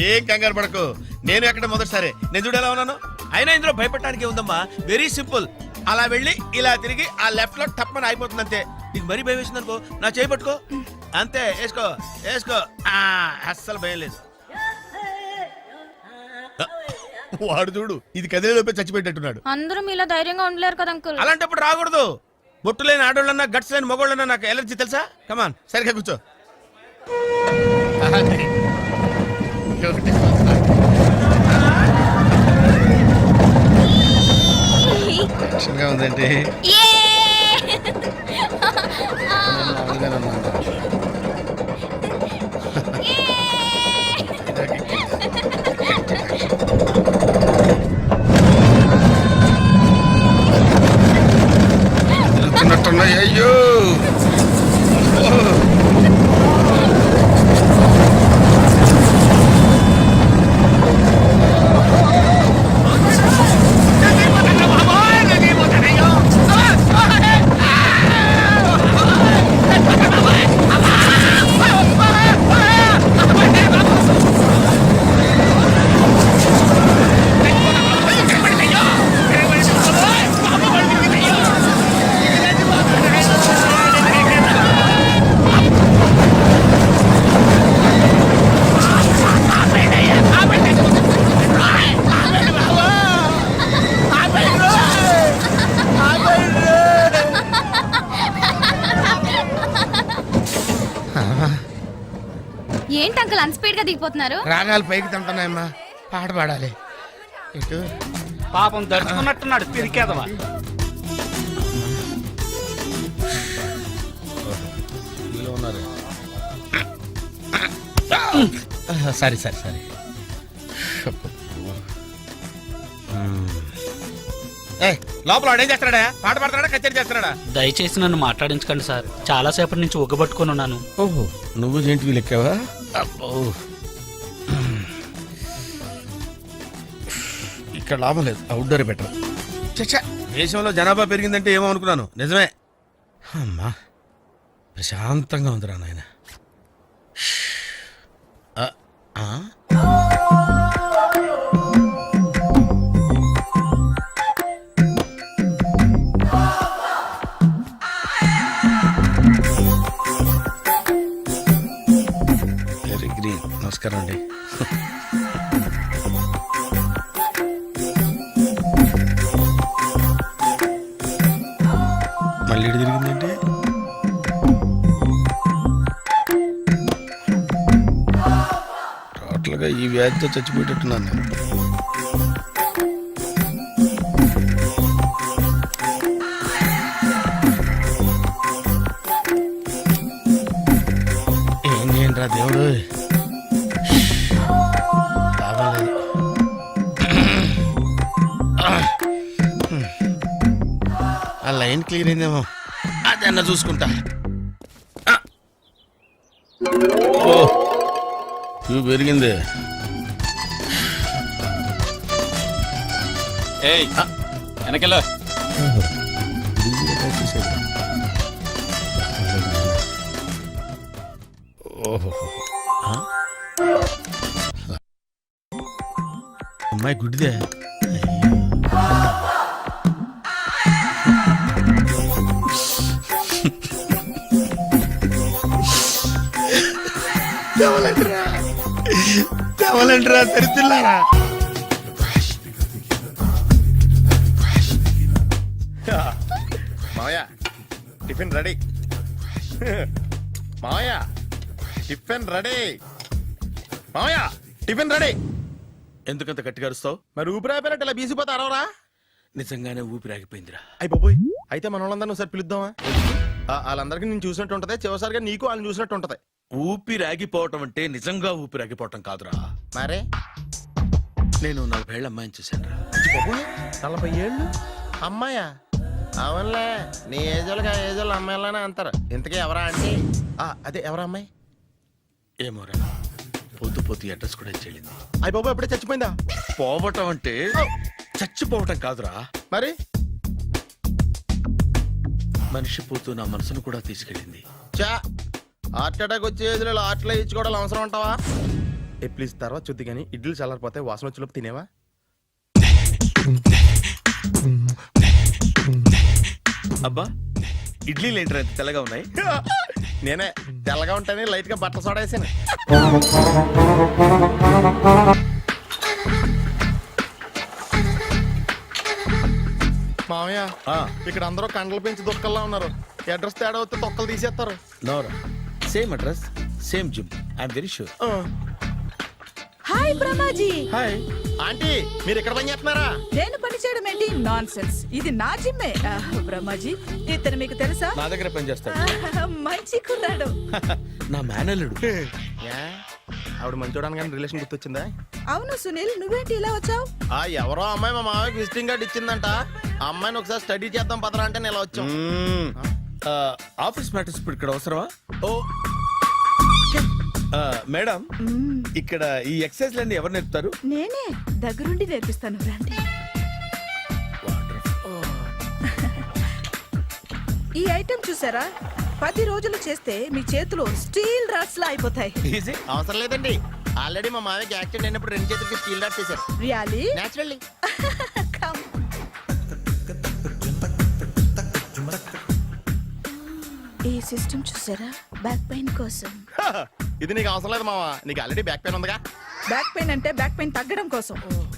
ఏం కంగారు పడకు. నేను ఎక్కడ మొదటిసారి, నేను చూడు ఎలా ఉన్నాను. అయినా ఇందులో భయపడటానికి ఉందమ్మా. Very simple. అలా వెళ్ళి ఇలా తిరిగి ఆ లెఫ్ట్ లో టప్పని అయిపోతుంది అంతే. నీకు మరీ భయం వేసింది అనుకో, నా చేయి పట్టుకో అంతే. వేసుకో వేసుకో. అస్సలు భయం లేదు. వాడు చూడు, ఇది కదిలేలోపే చచ్చిపెట్టేట్టున్నాడు.
అందరూ మీలా ధైర్యంగా ఉండలేరు కదా అంకుల్.
అలాంటప్పుడు రాకూడదు. బొట్టు లేని ఆడోళ్ళన్నా, గట్స్ లేని మగోళ్ళన్నా నాకు ఎలర్జీ తెలుసా? కమాన్, సరిగ్గా కూర్చో. టెన్షన్గా ఉందంటే అయ్యో
ఏంటి అంకుల్ అన్స్పీడ్ గా దిగిపోతున్నారు?
రాగాలు పైకి తంటున్నాయమ్మా, పాట పాడాలి. ఇటు
పాపం దడుచుకున్నట్టున్నాడు పిరికేదవా.
ఉన్నారు.
సరే సరే సరే.
లోపల వాడు ఏం చేస్తున్నాడా? పాట పాడుతున్నాడా, కచేరీ చేస్తున్నాడా?
దయచేసి నన్ను మాట్లాడించకండి సార్, చాలా సేపటి నుంచి ఉగ్గబట్టుకొని ఉన్నాను.
ఓహో, నువ్వు జెంటివి లెక్కావా? అబ్బో, ఇక్కడ లాభం లేదు, అవుట్డోర్ బెటర్. చచ్చా, దేశంలో జనాభా పెరిగిందంటే ఏమో అనుకున్నాను, నిజమే. అమ్మా, ప్రశాంతంగా ఉందిరా నాయన. Very green. నమస్కారం అండి. మళ్ళీ ఇటు తిరిగిందంటే టోటల్గా ఈ వ్యాధితో చచ్చిపోయేటట్టున్నాను నేను. ఏం చేయండి రా దేవుడు, కావాలేదు. ఆ లైన్ క్లియర్ అయిందేమో, అదన్నా చూసుకుంటా. ఓ, ఇవి పెరిగింది.
వెనకెళ్ళ
ఓహో, అమ్మాయి గుడ్డిదే. తెవలంటరా తెరుతున్నారా?
మావయ్య టిఫిన్ రెడీ. మావయ్య టిఫిన్ రెడీ. మావయ్య టిఫిన్ రెడీ.
ఎందుకంత గట్టిగా అరుస్తావు?
మరి ఊపిరి అయిపోయినట్టు ఇలా బీసిపోతే అరవరా?
నిజంగానే ఊపిరాగిపోయిందిరా.
అయిపోయి అయితే మన వాళ్ళందరినీ ఒకసారి పిలుద్దామా? వాళ్ళందరికీ నేను చూసినట్టు ఉంటది, చివరిసారిగా నీకు వాళ్ళని చూసినట్టు ఉంటది.
ఊపిరాగిపోవటం అంటే నిజంగా ఊపిరాగిపోవటం కాదురా.
మరే
నేను 40 ఏళ్ళ అమ్మాయిని చూశాను రా.
40 ఏళ్ళు అమ్మాయా? అవునులే, నీ ఏజోళ్ళకి ఆ ఏజోళ్ళు అమ్మాయిలానే అంటారు. ఇంతకీ ఎవరా అంటే? అదే ఎవరా అమ్మాయి?
ఏమోరా, పొద్దు పొద్దు అడ్రస్ కూడా చెల్లింది.
అయ్యి బాబు ఎప్పుడే చచ్చిపోయిందా?
పోవటం అంటే చచ్చిపోవటం కాదురా,
మరి
మనిషి పోతూ నా మనసును కూడా తీసుకెళ్ళింది.
చా, హార్ట్ అటాక్ వచ్చే ఏజ్లో హార్ట్లో ఇచ్చుకోవడం అవసరం అంటావా? ప్లీజ్ తర్వాత చూద్ది కానీ ఇడ్లీ చల్లారిపోతే వాసన వచ్చేలోపు తినేవా?
అబ్బా, ఇడ్లీలు ఏంటరా ఇంత తెల్లగా ఉన్నాయి?
నేనే తెల్లగా ఉంటానే లైట్ గా బట్టలు సోడా వేసాను. మామయ్య, ఇక్కడ అందరూ కండలు పెంచి దుక్కల్లా ఉన్నారు. అడ్రస్ తేడా వస్తే తొక్కలు తీసేస్తారు.
నోరా, same address, same gym. I'm very sure.
Hi Brahmaji.
Hi
aunty, మీరు ఇక్కడ పని చేస్తున్నారా?
నేను పని చేయడం ఏంటి? నాన్ సెన్స్, ఇది నా జిమ్మే. బ్రహ్మాజీ, ఇతను మీకు తెలుసా?
నా దగ్గర పని చేస్తాడు.
మంచి కుర్రాడు.
నా మేనల్లుడు.
ఆవిడ మంచి చూడడానికి రిలేషన్ గుర్తొచ్చిందా?
అవును సునీల్, నువ్వేంటి ఇలా వచ్చావు?
ఎవరో అమ్మాయి మా మామయ్యకి విజిటింగ్ కార్డు ఇచ్చిందంట. ఆ అమ్మాయిని ఒకసారి స్టడీ చేద్దాం పదరా అంటే నేను ఇలా వచ్చాం.
ఆఫీస్ మ్యాటర్స్ ఇప్పుడు ఇక్కడ అవసరమా? ఓ మేడం, ఇక్కడ ఈ ఎక్సర్సైజ్లన్నీ ఎవరు నేర్పుతారు?
నేనే దగ్గరుండి నేర్పిస్తాను రండి. ఈ ఐటెం చూసారా? 10 రోజులు చేస్తే మీ చేతులు స్టీల్ రాట్స్ లా అయిపోతాయి.
ఈజీ.
అవసరం లేదండి, ఆల్రెడీ మా మామయ్యకి యాక్సిడెంట్ అయినప్పుడు 2 చేతులకి స్టీల్ డాట్ చేశారు.
రియాలీ?
నేచురల్లీ.
ఈ సిస్టమ్ చూసారా? బ్యాక్ పెయిన్ కోసం.
ఇది నీకు అవసరం లేదు మావా, నీకు ఆల్రెడీ బ్యాక్ పెయిన్ ఉందిగా.
బ్యాక్ పెయిన్ అంటే బ్యాక్ పెయిన్ తగ్గడం కోసం.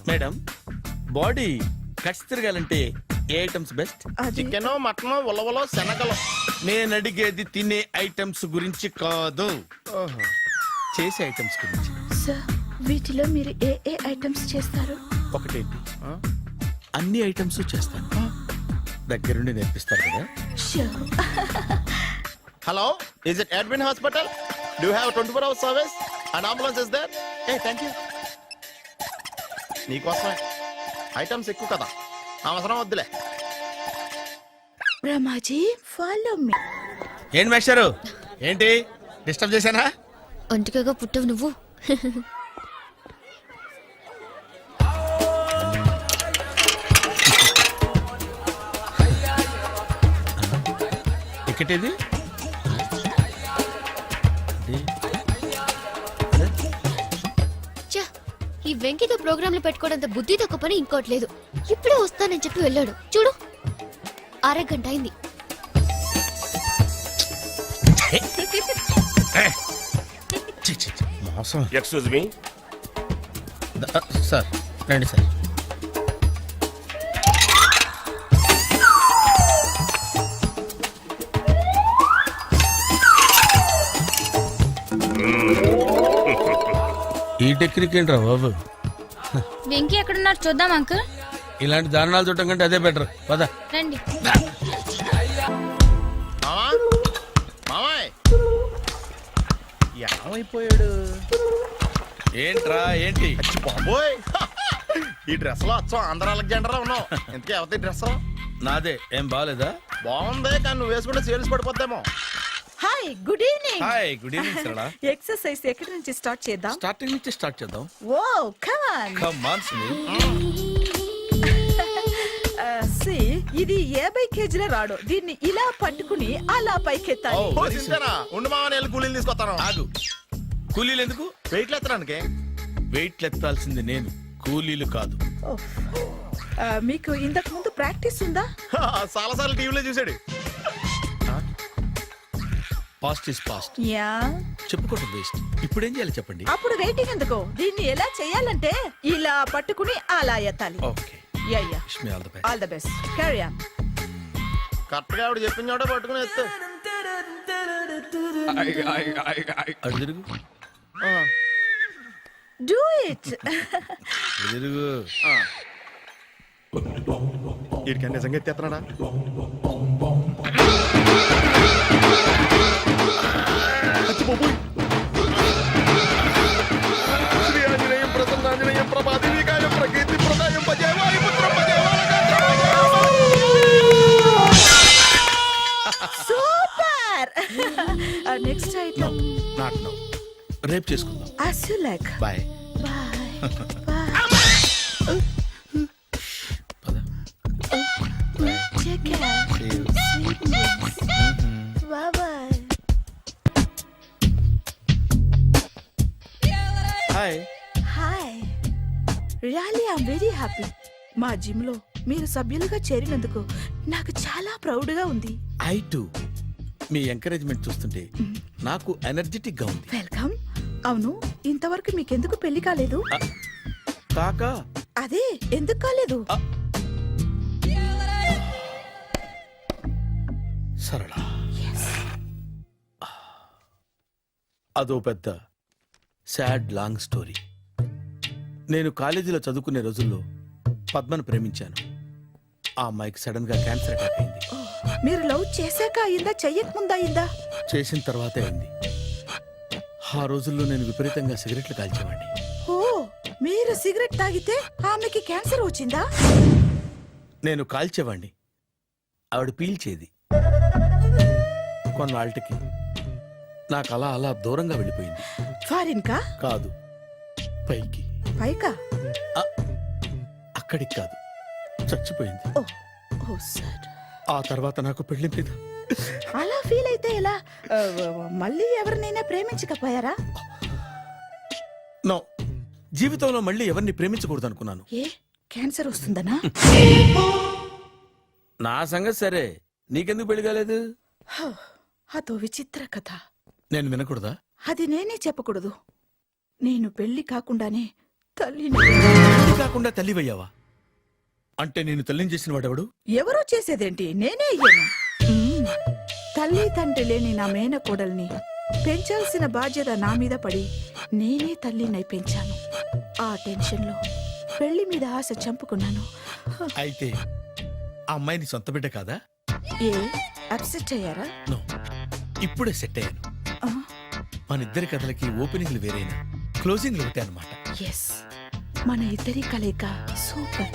మేడం, బాడీ కట్స్ తిరగాలంటే ఏ ఐటమ్స్ బెస్ట్?
అది
చికెన్, మటన్, ఉలవలో, శనగలు.
నేను అడిగేది తినే ఐటమ్స్ గురించి కాదు, చేసే ఐటమ్స్ గురించి.
సార్, వీటిలో మీరు ఏ ఏ ఐటమ్స్ చేస్తారు?
ఒకటేంటి, అన్ని ఐటమ్స్ చేస్తాను. దగ్గరుండి నేర్పిస్తారు కదా.
Sure.
Hello, is it admin hospital? Do have 24 hours service? And ambulance is there? Ah thank you. నీకోసమే ఐటమ్స్ ఎక్కువ కదా, అవసరం వద్దులే.
Ramaji, follow me.
ఏంటి మేస్టారు, ఏంటి డిస్టర్బ్ చేశానా?
ఒంటికగా పుట్టవు నువ్వు.
టికెట్ ఇది?
ఛ, ఈ వెంకితో ప్రోగ్రాంలు పెట్టుకోవడంత బుద్ధి తక్కువ పని ఇంకోటి లేదు. ఇప్పుడే వస్తానని చెప్పి వెళ్ళాడు చూడు, అరగంట అయింది.
మోసం.
ఎక్స్క్యూజ్ మీ,
సార్ రండి సార్. ఈ టెక్నిక్ ఏంట్రా బాబు?
వెంకీ ఎక్కడున్నారు చూద్దాం అంకుల్.
ఇలాంటి దారుణాలు చూడటం కంటే అదే బెటర్. పద
రండి.
మావా, మావాయ్ ఏమైపోయాడు?
ఏంట్రా ఏంటి?
బాబోయ్, ఈ డ్రెస్ లో వచ్చాం ఆంధ్ర అలెగ్జాండర్ ఉన్నావు. ఇంతకీ ఎవరి డ్రెస్?
నాదే. ఏం బాగాలేదా?
బాగుంది, కానీ నువ్వు వేసుకుంటే సేల్స్ పడిపోద్దేమో.
Hi, good evening.
Hi, good evening Sarala.
Exercise ఎక్కడి నుంచి స్టార్ట్ చేద్దాం?
స్టార్టింగ్ నుంచి స్టార్ట్ చేద్దాం.
Oh come on.
Come on Sunil.
సి, ఇది 50 కేజీల రాడు. దీన్ని ఇలా పట్టుకుని అలా పైకెత్తాలి.
ఓ, సింతేనా? ఉండు మావా, నేను కూలీలు తీసుకొస్తాను.
ఆగు. కూలీలు ఎందుకు?
వెయిట్లు ఎత్తడానికి.
వెయిట్ ఎత్తాల్సింది నేను, కూలీలు కాదు.
మీకు ఇంతకు ముందు ప్రాక్టీస్ ఉందా?
చాలా సార్లు టీవీలో చూసాడు.
Past is past.
యా.
చెప్పుకోవడం వేస్ట్. ఇప్పుడు ఏం చేయాలి చెప్పండి.
అప్పుడు వెయిటింగ్ ఎందుకు? దీన్ని ఎలా చేయాలంటే ఇలా పట్టుకుని అలా ఎత్తాలి.
Okay,
yeah yeah.
Wish me all the best.
All the best. Carry on.
Correct గా ఆవిడ చెప్పిన చోట పట్టుకుని ఎత్తు.
అటు తిరుగు.
Do it.
ఇటు తిరుగు.
వీడికి నిజంగా ఎత్తేస్తున్నాడా? శ్రీ ఆంజనేయం ప్రసన్నాంజనేయం ప్రభాదేవికాయం ప్రకీర్తి ప్రదాయం భజేవాయి పుత్రం
super. Next item.
Not now, రేపు చేసుకుందాం.
As you like.
Bye.
Bye bye. Take care. Bye bye.
Hi.
Hi, really I'm very happy. మా జిమ్ లో మీరు సభ్యులుగా చేరినందుకు నాకు చాలా ప్రౌడ్ గా ఉంది.
I to. మీ ఎంకరేజ్మెంట్ చూస్తుంటే నాకు ఎనర్జెటిక్ గా ఉంది.
వెల్కమ్. అవును, ఇంతవరకు మీకెందుకు పెళ్లి కాలేదు?
కాకా,
అదే ఎందుకు కాలేదు?
సరళ, అదో పెద్ద సాడ్ లాంగ్ స్టోరీ. నేను కాలేజీలో చదువుకునే రోజుల్లో పద్మను ప్రేమించాను. ఆ అమ్మాయికి సడన్ గా క్యాన్సర్ అటాక్ అయింది.
మీరు లవ్ చేశాక అయిందా, చెయ్యక ముందా అయిందా?
చేసిన తర్వాతే అయింది. ఆ రోజుల్లో నేను విపరీతంగా సిగరెట్లు కాల్చేవాడిని.
ఓ, మీరు సిగరెట్ తాగితే ఆమెకి క్యాన్సర్ వచ్చిందా?
నేను కాల్చేవాడిని, ఆవిడ పీల్చేది. కొన్నాళ్ళకి నా కళ అలా దూరంగా వెళ్ళిపోయింది.
ఫారిన్ కా?
కాదు, పైకి.
పైకా?
అక్కడికి కాదు, చచ్చిపోయింది.
ఓ ఓ సార్.
ఆ తర్వాత నాకు పెళ్లి మీద
అలా ఫీల్ అయితే ఎలా? మళ్ళీ ఎవరినైనా ప్రేమించకపోయారా?
నో, జీవితంలో మళ్ళీ ఎవరిని ప్రేమించకూడదు అనుకున్నాను.
ఏ క్యాన్సర్ వస్తుందనా?
నా సంగతి సరే, నీకెందుకు పెళ్లి కాలేదు?
అదో విచిత్ర కథ.
నేను వినకూడదా?
అది నేనే చెప్పకూడదు. నేను పెళ్లి కాకుండానే తల్లిని.
పెళ్లి కాకుండా తల్లివయ్యావా? అంటే నేను తల్లిని చేసిన వాడెవడు?
ఎవరో చేసేదేంటి, నేనే అయ్యాను. తల్లి తండ్రి లేని నా మేనకోడల్ని పెంచాల్సిన బాధ్యత నా మీద పడి నేనే తల్లినై పెంచాను. ఆ టెన్షన్లో పెళ్లి మీద ఆశ చంపుకున్నాను.
అయితే ఆ అమ్మాయిని సొంత బిడ్డ కాదా?
ఏ అప్సెట్ అయ్యారా?
నో, ఇప్పుడే సెట్ అయ్యాను. మన ఇద్దరి కథలకి ఓపెనింగ్లు వేరైనా క్లోజింగ్లు ఒకటే అనమాట.
ఎస్, మన ఇద్దరి కలయిక సూపర్.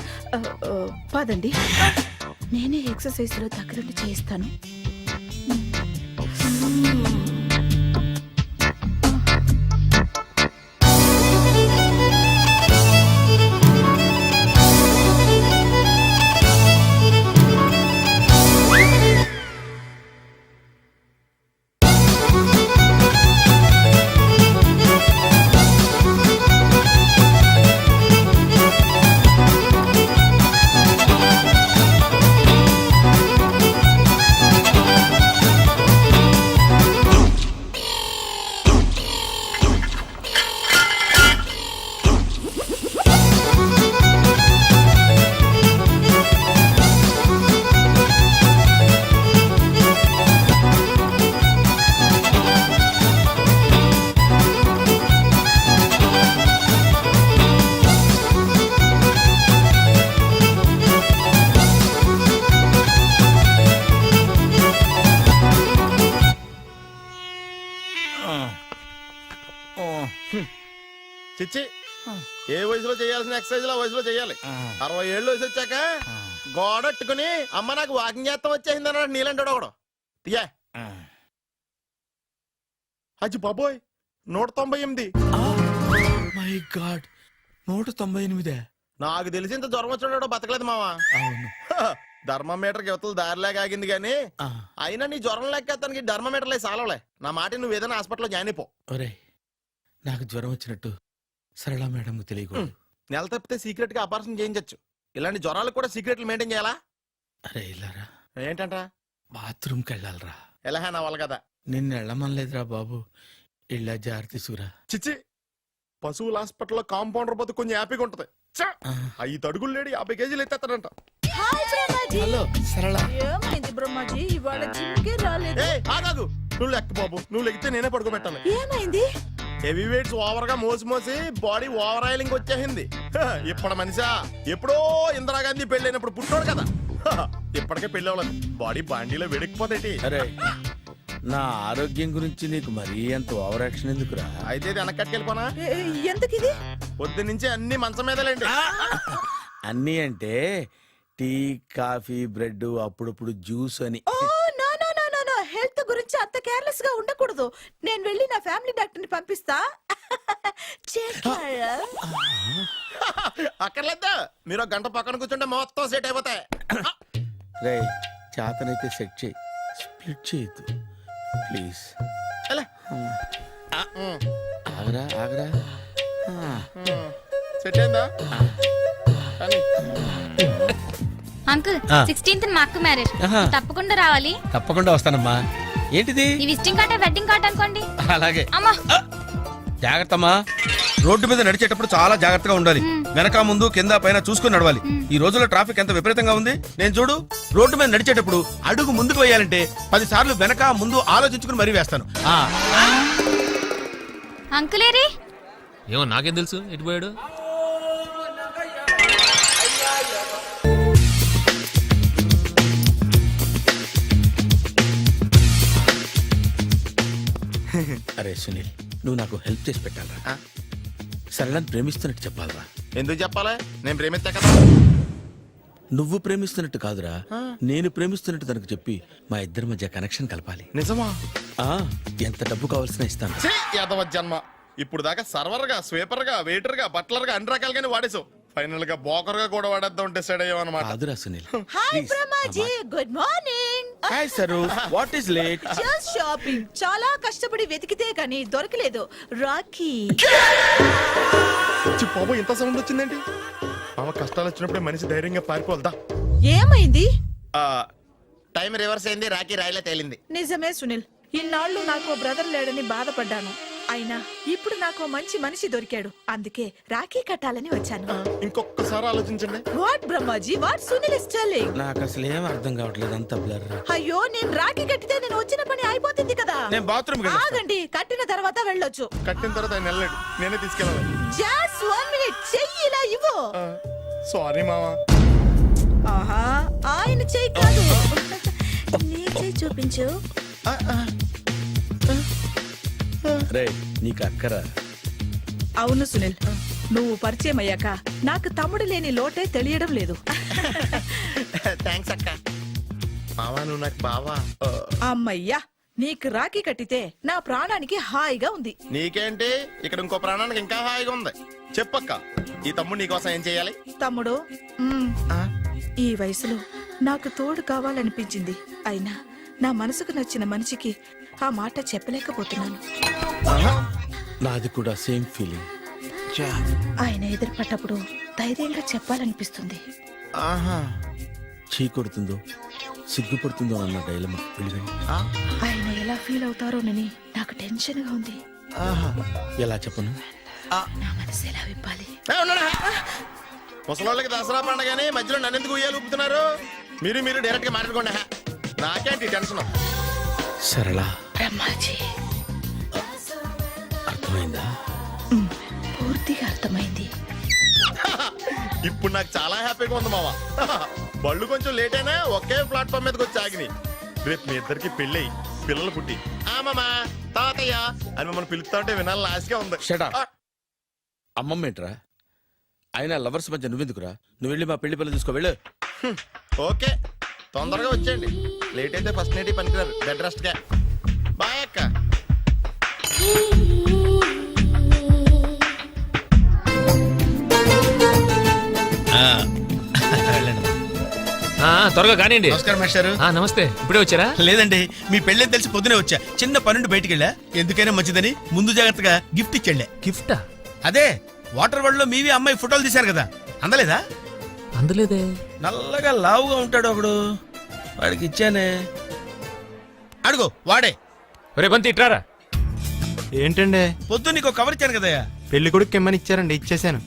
పదండి, నేనే ఎక్సర్సైజ్ లో దగ్గరుండి చేయిస్తాను.
చిచ్చి, ఏ వయసులో చేయాల్సిన ఎక్సర్సైజ్ ఆ వయసులో చేయాలి. 60 ఏళ్ళు వయసు వచ్చాక గోడట్టుకుని అమ్మ నాకు వాకింగ్ చేస్తాం వచ్చేసింది అన్నాడు నీలంటాడు ఒకడు. తీయా అచ్చి బాబోయ్, 198.
My God, 198.
నాకు తెలిసి ఇంత జ్వరం వచ్చాడో బతకలేదు మావా.
అవును.
ధర్మమీటర్ యువతలు దారిలాగా ఆగింది గానీ అయినా నీ జ్వరం లెక్క అతనికి ధర్మమీటర్లే సాలవలే. నా మాట నువ్వు ఏదైనా హాస్పిటల్లో జాయిన్ అయిపో.
ఒరే, నాకు జ్వరం వచ్చినట్టు సరళ మేడం తెలియకూడదు.
నెల తప్పితే సీక్రెట్ గా ఆపరేషన్ చేయించచ్చు. ఇలాంటి జ్వరాలకు కూడా సీక్రెట్లు మెయింటైన్ చేయాలా?
అరే ఇల్లారా,
ఏంటంట?
బాత్రూమ్కి వెళ్ళాలరా.
ఎలాహే నా వాళ్ళ కదా.
నిన్ను వెళ్ళమనలేదురా బాబు, ఇళ్ళ జారి తీసుకురా.
చిచ్చి, పశువుల హాస్పిటల్లో కాంపౌండర్ పోతే కొంచెం హ్యాపీగా ఉంటది. 5 అడుగులు లేడి 50 కేజీలు ఎత్తేస్తాడంట.
హలో సరళ.
ఏమైంది బ్రహ్మాజీ, ఇవాళ జిమ్కే రాలేదు?
ఆగాదు, నువ్వు లెక్క బాబు. నువ్వు లెక్కితే నేనే పడుకోబెట్టాలి.
ఏమైంది?
హెవీ వెయిట్స్ ఓవర్ గా మోసి బాడీ ఓవర్ ఆయిలింగ్ వచ్చేసింది. ఇప్పుడు మనిషా ఎప్పుడో ఇందిరాగాంధీ పెళ్ళైనప్పుడు పుట్టినోడు కదా. ఇప్పటికే పెళ్ళి అవ్వలేదు, బాడీ బాండీలో వెడికిపోతేటి.
అరే, నా ఆరోగ్యం గురించి నీకు మరీ అంత ఓవర్ యాక్షన్ ఎందుకురా?
అయితే ఇది వెనకట్టుకెళ్ళిపోనా?
ఎందుకు ఇది?
పొద్దు నుంచి అన్ని మంచం మీదలేండి.
అన్నీ అంటే టీ, కాఫీ, బ్రెడ్, అప్పుడప్పుడు జ్యూస్ అని.
హెల్త్ గురించి అంత కేర్లెస్ గా ఉండకూడదు. నేను వెళ్ళి నా ఫ్యామిలీ డాక్టర్ ని పంపిస్తా.
అక్కర్లేదా, మీరు 1 గంట పక్కన కూర్చుంటే మొత్తం సెట్ అయిపోతాయి.
రే, చేతనైతే సెట్ చేయి, స్ప్లిట్ చేయొద్దు ప్లీజ్. ఆగరా ఆగరా.
సెట్ అయిందా?
అంకుల్, 16th మా అక్క మ్యారేజ్, తప్పకుండా రావాలి.
తప్పకుండా వస్తానమ్మా. ఏంటిది?
ఈ విజిటింగ్ కార్డ్ వెడ్డింగ్ కార్డ్ అనుకోండి.
అలాగే.
అమ్మా
జాగ్రత్తమ్మా, రోడ్డు మీద నడిచేటప్పుడు చాలా జాగ్రత్తగా ఉండాలి. వెనక ముందు కింద పైన చూసుకుని నడవాలి. ఈ రోజుల్లో ట్రాఫిక్ ఎంత విపరీతంగా ఉంది. నేను చూడు, రోడ్డు మీద నడిచేటప్పుడు అడుగు ముందుకు వేయాలంటే 10 సార్లు వెనక ముందు ఆలోచించుకుని మరీ వేస్తాను.
అంకులేరి
ఏమో నాకేం తెలుసు ఎటు పోయాడు.
అరే సునీల్, నువ్వు నాకు హెల్ప్ చేసి పెట్టాలరా. సరళని ప్రేమిస్తున్నట్టు చెప్పాలరా.
ఎందుకు చెప్పాలి? నేను ప్రేమిస్తా కదా.
నువ్వు ప్రేమిస్తున్నట్టు కాదురా, నేను ప్రేమిస్తున్నట్టు తనకు చెప్పి మా ఇద్దరి మధ్య కనెక్షన్ కలపాలి.
నిజమా?
ఆ ఎంత డబ్బు కావాల్సిన ఇస్తాను.
ఛీ, యాదవ జన్మ. ఇప్పుడు దాకా సర్వర్ గా, స్వీపర్ గా, వెయిటర్ గా, బట్లర్ గా అన్ని రకాలుగానే వాడేసావు. ఫైనల్ గా బోకర్ గా కూడా వాడేద్దాం డిసైడ్ అయ్యామన్నమాట.
కాదురా Sunil.
Hi Brahmaji, good morning.
Hi sir, what is late?
Just shopping. చాలా కష్టపడి వెతికితే కానీ దొరకలేదు. రాఖీ.
బాబు ఇంత సౌండ్ వచ్చిందేంటి? మామ కష్టాలు వచ్చినప్పుడే మనిషి ధైర్యంగా పారిపోవాలదా.
ఏమైంది?
టైం రివర్స్ అయింది, రాఖీ రాయిలా తేలింది.
నిజమే సునీల్, ఇన్నాళ్ళు నాకు బ్రదర్ లేడని బాధపడ్డాను. అయినా ఇప్పుడు నాకు మంచి మనిషి దొరికాడు. అందుకే రాఖీ కట్టాలని వచ్చాను.
ఇంకొకసారి ఆలోచించండి.
What Brahmaji, what Sunil is telling?
నాకు అసలు ఏం అర్థం కావట్లేదు, అంత బ్లర్.
అయ్యో, నేను రాఖీ కట్టితే నేను వచ్చిన పని అయిపోతుంది కదా.
నేను బాత్రూమ్
ఆగండి, కట్టిన తర్వాత వెళ్ళొచ్చు.
కట్టిన తర్వాత ఆయన వెళ్ళాడు, నేనే తీసుకెళ్ళాలి.
జస్ట్ 1 మినిట్, చెయ్యి ఇలా ఇవ్వు.
సారీ మామా.
ఆహా, ఆయన చెయ్యి కాదు, నీ చెయ్యి చూపించు.
రే నీకు అక్కరా?
అవును సునీల్, నువ్వు పరిచయం అయ్యాక నాకు తమ్ముడు లేని లోటే తెలియడం లేదు.
థ్యాంక్స్ అక్క. మావా నువ్వు నాకు బావా.
అమ్మయ్యా, నీకు రాఖీ కట్టితే నా ప్రాణానికి హాయిగా ఉంది.
నీకేంటి, ఇక్కడ ఇంకో ప్రాణానికి ఇంకా హాయిగా ఉంది. చెప్పక్క, ఈ తమ్ముడు నీకోసం ఏం చేయాలి?
తమ్ముడు, ఈ వయసులో నాకు తోడు కావాలనిపించింది. అయినా నా మనసుకు నచ్చిన మనిషికి ఆ మాట చెప్పలేకపోతున్నాను.
నాది కూడా సేమ్ ఫీలింగ్.
ఆయన ఎదురుపడ్డప్పుడు ధైర్యంగా చెప్పాలనిపిస్తుంది.
చీ కొడుతుందో సిగ్గుపడుతుందో అన్న డైలమా.
ఆయన ఎలా ఫీల్ అవుతారోనని నాకు టెన్షన్ గా ఉంది.
ఎలా చెప్పను?
నా మనసు ఎలా విప్పాలి?
ముసలోళ్ళకి దసరా పండగని మధ్యలో నన్ను ఎందుకు ఉయ్యాలు ఊపుతున్నారు? మీరు డైరెక్ట్ గా మాట్లాడుకోండి. నాకేంటి టెన్షన్?
సరళ,
బ్రహ్మాజీ,
అర్థమైందా?
పూర్తిగా అర్థమైంది.
ఇప్పుడు నాకు చాలా హ్యాపీగా ఉంది మావా. బళ్ళు కొంచెం లేట్ అయినా ఒకే ప్లాట్ఫామ్ మీదకి వచ్చి ఆగినాయి. రేపు మీ ఇద్దరికి పెళ్ళి పిల్లలు పుట్టి మామా తాతయ్య అని మమ్మల్ని పిలుస్తా ఉంటే వినాలని ఆశగా ఉంది.
Shut up. అమ్మమ్మ ఏంట్రా? అయినా లవర్స్ మధ్య నువ్వెందుకురా? నువ్వు వెళ్ళి మా పెళ్లి పిల్లలు తీసుకో వెళ్ళు.
ఓకే, తొందరగా వచ్చేయండి. లేట్ అయితే ఫస్ట్ నైట్ పనికిరారు. బెడ్ రెస్ట్ గా. బాయ్ అక్క.
త్వరగా కానివ్వండి.
నమస్కారం మాస్టారు.
నమస్తే, ఇప్పుడే వచ్చారా?
లేదండి, మీ పెళ్ళని తెలిసి పొద్దునే వచ్చా. చిన్న పనుండి బయటికి వెళ్ళా. ఎందుకైనా మంచిదని ముందు జాగ్రత్తగా గిఫ్ట్ ఇచ్చెళ్ళా.
గిఫ్టా?
అదే వాటర్ వరల్డ్ లో మీవి అమ్మాయి ఫోటోలు తీశారు కదా, అందలేదా?
అందలేదే.
నల్లగా లావుగా ఉంటాడు ఒకడు, వాడికి ఇచ్చానే. అడుగు వాడే.
ఒరే బంతి ఇట్రారా.
ఏంటండి?
పొద్దు నీకు కవర్ ఇచ్చాను కదయ్యా.
పెళ్లి కొడుకు ఇమ్మని ఇచ్చారండి, ఇచ్చేసాను.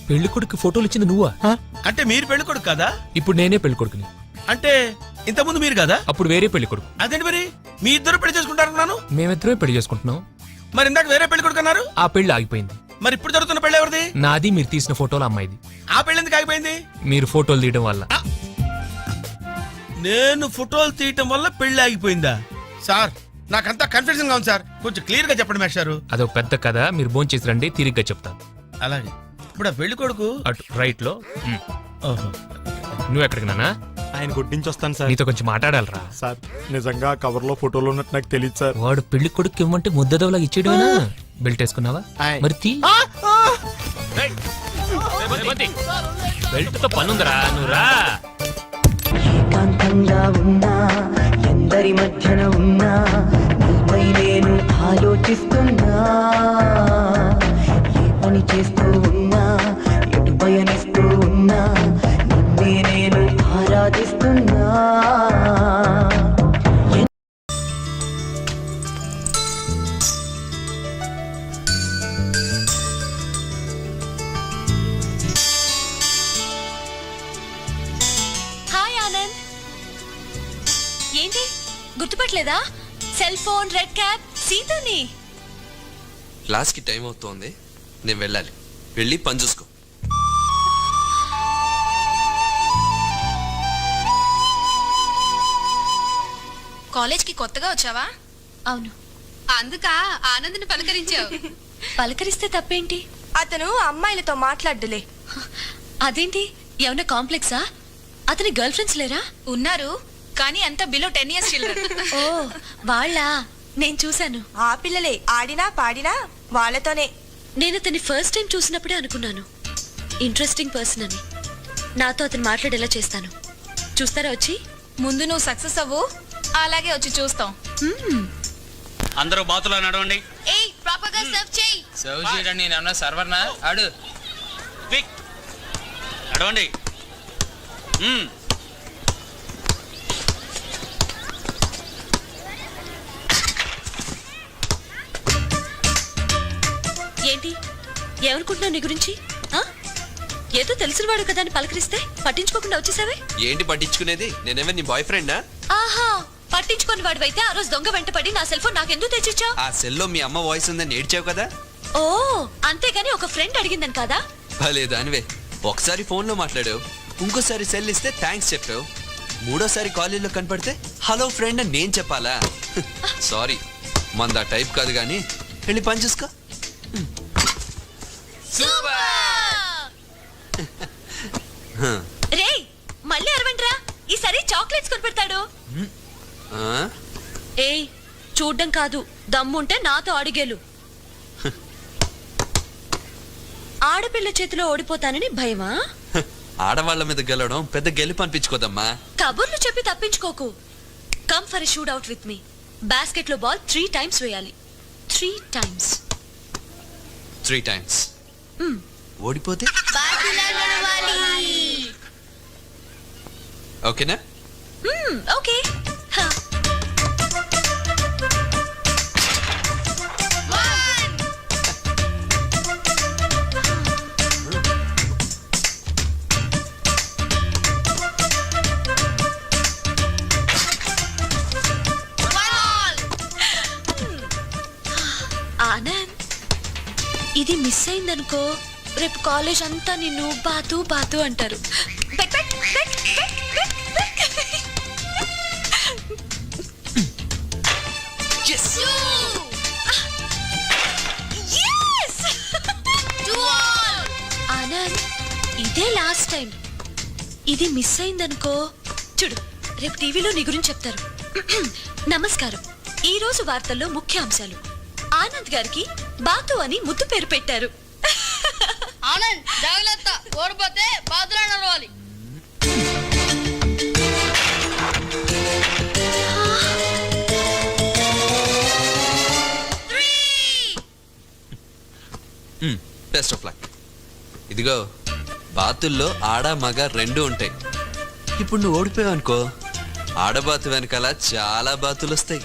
పెళ్లి కొడుకు ఫోటోలు ఇచ్చింది నువ్వా?
అంటే మీరు పెళ్లి కొడుకు కదా?
ఇప్పుడు నేనే పెళ్లి కొడుకుని.
అంటే ఇంతకుముందు మీరు కదా?
అప్పుడు వేరే పెళ్లి కొడుకు.
అదేంటి మరి మీ ఇద్దరు పెళ్లి చేసుకుంటారన్నాను?
మేమిద్దరే పెళ్లి చేసుకుంటున్నాం.
మరి ఇందాక వేరే పెళ్లి కొడుకు అన్నారు?
ఆ పెళ్లి ఆగిపోయింది.
మరి ఇప్పుడు జరుగుతున్న పెళ్లి ఎవరిది?
నాది. మీరు తీసిన ఫోటోలు అమ్మాయిది.
ఆ పెళ్లి ఎందుకు ఆగిపోయింది?
మీరు ఫోటోలు తీయడం వల్ల.
నేను ఫోటోలు తీయటం వల్ల పెళ్లి ఆగిపోయిందా? సార్ నాకంతా కన్ఫ్యూజన్ గా ఉంది సార్, కొంచెం క్లియర్ గా చెప్పండి మాస్టారు.
అదొక పెద్ద కథ, మీరు భోంచేసి రండి, తిరిగ్గా చెప్తాను.
అలాగే. ఇప్పుడు ఆ పెళ్లి కొడుకు
అటు రైట్ లో.
ఓహో.
నువ్వు ఎక్కడికి నాన్నా?
ఆయన కొట్టించి వస్తాను సార్.
నీతో కొంచెం మాట్లాడాలరా.
సార్ నిజంగా కవర్ లో ఫోటోలు ఉన్నట్టు నాకు తెలియదు సార్.
వాడు పెళ్లి కొడుకు ఇవ్వమంటే ముద్దదవలాగా ఇచ్చేయడమేనా? బెల్ట్ వేసుకున్నావా? మరి తీ. బెల్ట్ తో పనుందిరా, నువ్వు రా.
ఏకాంతంగా ఉన్నా, ఎందరి మధ్యన ఉన్నా, నీపై నేను ఆలోచిస్తున్నా. ఏ పని చేస్తూ ఉన్నా, ఎటు పయనిస్తూ ఉన్నా, నిన్నే నేను ఆరాధిస్తున్నా.
హాయ్ ఆనంద్, ఏంటి గుర్తుపట్టలేదా? సెల్ ఫోన్, రెడ్ క్యాప్, సీతని.
క్లాస్కి టైం అవుతోంది, నేను వెళ్ళాలి. వెళ్ళి పని చూసుకో.
కాలేజ్కి కొత్తగా వచ్చావా? అవును. అందుకా ఆనంద్ని పలకరించావు. పలకరిస్తే తప్పేంటి? అతను అమ్మాయిలతో మాట్లాడ్డులే. అదేంటి, ఏమన్నా కాంప్లెక్సా? అతని గర్ల్ ఫ్రెండ్స్ లేరా?
ఉన్నారు కానీ అంత బిలో 10 years చిల్డ్రన్.
ఓ వాళ్ళ నేను చూశాను.
ఆ పిల్లలే ఆడినా పాడినా వాళ్ళతోనే.
నేను అతన్ని ఫస్ట్ టైం చూసినప్పుడే అనుకున్నాను ఇంట్రెస్టింగ్ పర్సన్ అని. నాతో అతను మాట్లాడేలా చేస్తాను. చూస్తారా వచ్చి?
ముందు నువ్వు సక్సెస్ అవ్వు, అలాగే వచ్చి చూస్తాం.
అందరూ బాతులో నడవండి.
ఏయ్ ప్రాపర్ గా సర్వ్ చేయి.
సర్వ్ చేయడానికి నేను ఏమన్నా సర్వర్నా? ఆడు క్విక్ నడవండి.
ఏంటి ఏమనుకుంటున్నావు నీ గురించి? ఆ? ఏదో తెలిసినవాడు కదా అని పలకరిస్తే పట్టించుకోకుండా వచ్చేసావే.
ఏంటి పట్టించుకునేది? నేనేమే నీ బాయ్ ఫ్రెండా?
ఆహా పట్టించుకొని వాడివైతే ఆ రోజు దొంగ వెంటపడి నా సెల్ ఫోన్ నాకెందుకు తెచ్చిచ్చావు?
ఆ సెల్లో మీ అమ్మ వాయిస్ ఉందని ఏడ్చావు కదా.
ఓ అంతేగాని ఒక ఫ్రెండ్ అడిగిందని కాదా?
భలే దానివే. ఒకసారి ఫోన్లో మాట్లాడావు, ఇంకోసారి సెల్ ఇస్తే థ్యాంక్స్ చెప్పావు, మూడోసారి కాలేజీలో కనపడితే హలో ఫ్రెండ్ అని నేను చెప్పాలా? సారీ, మందా టైప్ కాదు కానీ వెళ్ళి పని చూసుకో.
రే మళ్ళీ అరవండ్రా, ఈసారి చాక్లెట్స్ కొనిపెడతాడు. ఏయ్ చూడ్డం కాదు, దమ్ముంటే నాతో అడిగేలు. ఆడపిల్ల చేతిలో ఓడిపోతానని భయమా?
ఆడవాళ్ళ మీద గెలవడం పెద్ద గెలుపు అనిపించుకోదమ్మా.
కబుర్లు చెప్పి తప్పించుకోకు. Come for a shoot out with me. Basket లో బాల్ 3 times వేయాలి. 3 times.
3 times. ఓడిపోతే ఓకేనా?
ఓకే. ఆనంద్ ఇది మిస్ అయిందనుకో, రేపు కాలేజ్ అంతా నిన్ను బాతు బాతు అంటారు. ఆనంద్ ఇదే లాస్ట్ టైం. ఇది మిస్ అయిందనుకో చూడు, రేపు టీవీలో నీ గురించి చెప్తారు. నమస్కారం, ఈ రోజు వార్తల్లో ముఖ్యాంశాలు. ఆనంద్ గారికి బాతు అని ముద్దు పేరు పెట్టారు.
ఆనంద్ జాగ్రత్త, ఓడిపోతే బాతులా నడవాలి.
Best of luck. ఇదిగో బాతుల్లో ఆడ మగ రెండు ఉంటాయి. ఇప్పుడు నువ్వు ఓడిపోయావు అనుకో, ఆడబాతు వెనకాల చాలా బాతులు వస్తాయి.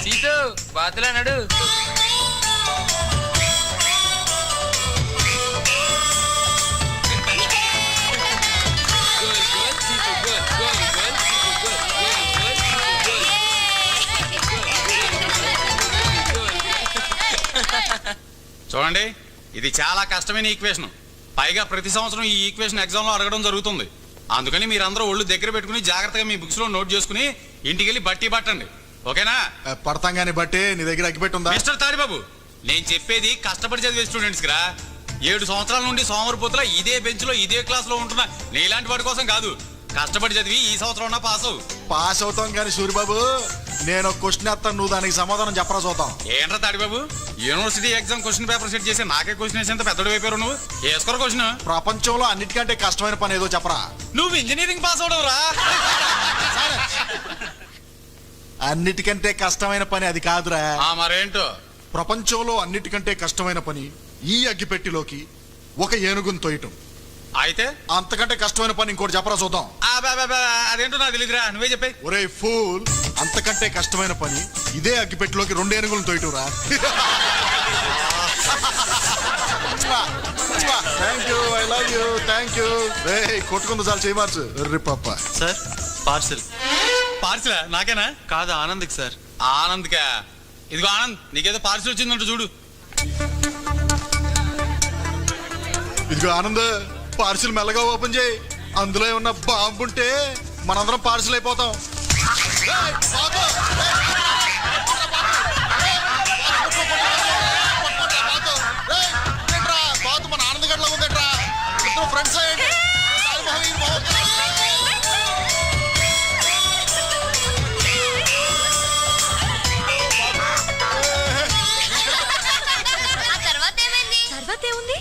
సీటు బాతులా నడు.
చూడండి, ఇది చాలా కష్టమైన ఈక్వేషన్. పైగా ప్రతి సంవత్సరం ఈ ఈక్వేషన్ ఎగ్జామ్లో అడగడం జరుగుతుంది. అందుకని మీరందరూ ఒళ్ళు దగ్గర పెట్టుకుని జాగ్రత్తగా మీ బుక్స్ లో నోట్ చేసుకుని ఇంటికి వెళ్ళి బట్టి పట్టండి. ఓకేనా?
పడతాం గానీ బట్టి నీ దగ్గర అగ్గిపెట్టుందా?
మిస్టర్ తాడిబాబు, నేను చెప్పేది కష్టపడి చదివే స్టూడెంట్స్ రా. 7 సంవత్సరాల నుండి సోమవారపోతులా ఇదే బెంచ్ లో ఇదే క్లాస్ లో ఉంటున్నా నీలాంటి వాడి కోసం కాదు. కష్టపడి చదివి ఈ సంవత్సరం
పాస్ అవుతాం కానీ సూరిబాబు, నేను క్వశ్చన్ వేస్తాను, నువ్వు దానికి సమాధానం చెప్పరా చూద్దాం.
ఏంట్రా Tadibabu, university exam question paper set చేసి నాకే క్వశ్చన్ వేసేంత పెద్దడు అయిపోయారు నువ్వు. వేసుకోరు క్వశ్చన్.
ప్రపంచంలో అన్నిటికంటే కష్టమైన పని ఏదో చెప్పరా.
నువ్వు ఇంజనీరింగ్ పాస్ అవడం రా.
అన్నిటికంటే కష్టమైన పని అది కాదురా.
మరేంటో?
ప్రపంచంలో అన్నిటికంటే కష్టమైన పని ఈ అగ్గిపెట్టిలోకి ఒక ఏనుగును తోయటం.
అయితే
అంతకంటే కష్టమైన పని ఇంకోటి చెప్పరా చూద్దాం.
అదేంటో నాకు తెలియదురా, నువ్వే చెప్పే.
ఒరే ఫూల్, అంతకంటే కష్టమైన పని ఇదే అగ్గిపెట్టిలోకి 2 ఏనుగులను తోయటంరా. Thank you, I love you, thank you. రే కొట్టుకుంది చాలు, చేయమార్చు. రే పాప.
Sir parcel. పార్సలా? నాకేనా?
కాదు, ఆనంద్కి సార్.
ఆనంద్కా? ఇదిగో ఆనంద్, నీకేదో పార్సల్ వచ్చిందంట చూడు.
ఇదిగో ఆనంద్, పార్సిల్ మెల్లగా ఓపెన్ చేయి.
అందులో ఏమన్నా బాంబు ఉంటే మనందరం పార్సల్ అయిపోతాం. ఏయ్, బాబు! ఏయ్, ఏంట్రా, బాతు మన ఆనందగడ్లో ఉందేట్రా? ఇద్దరు ఫ్రెండ్స్ అయ్యండి.
తర్వాత ఏముంది?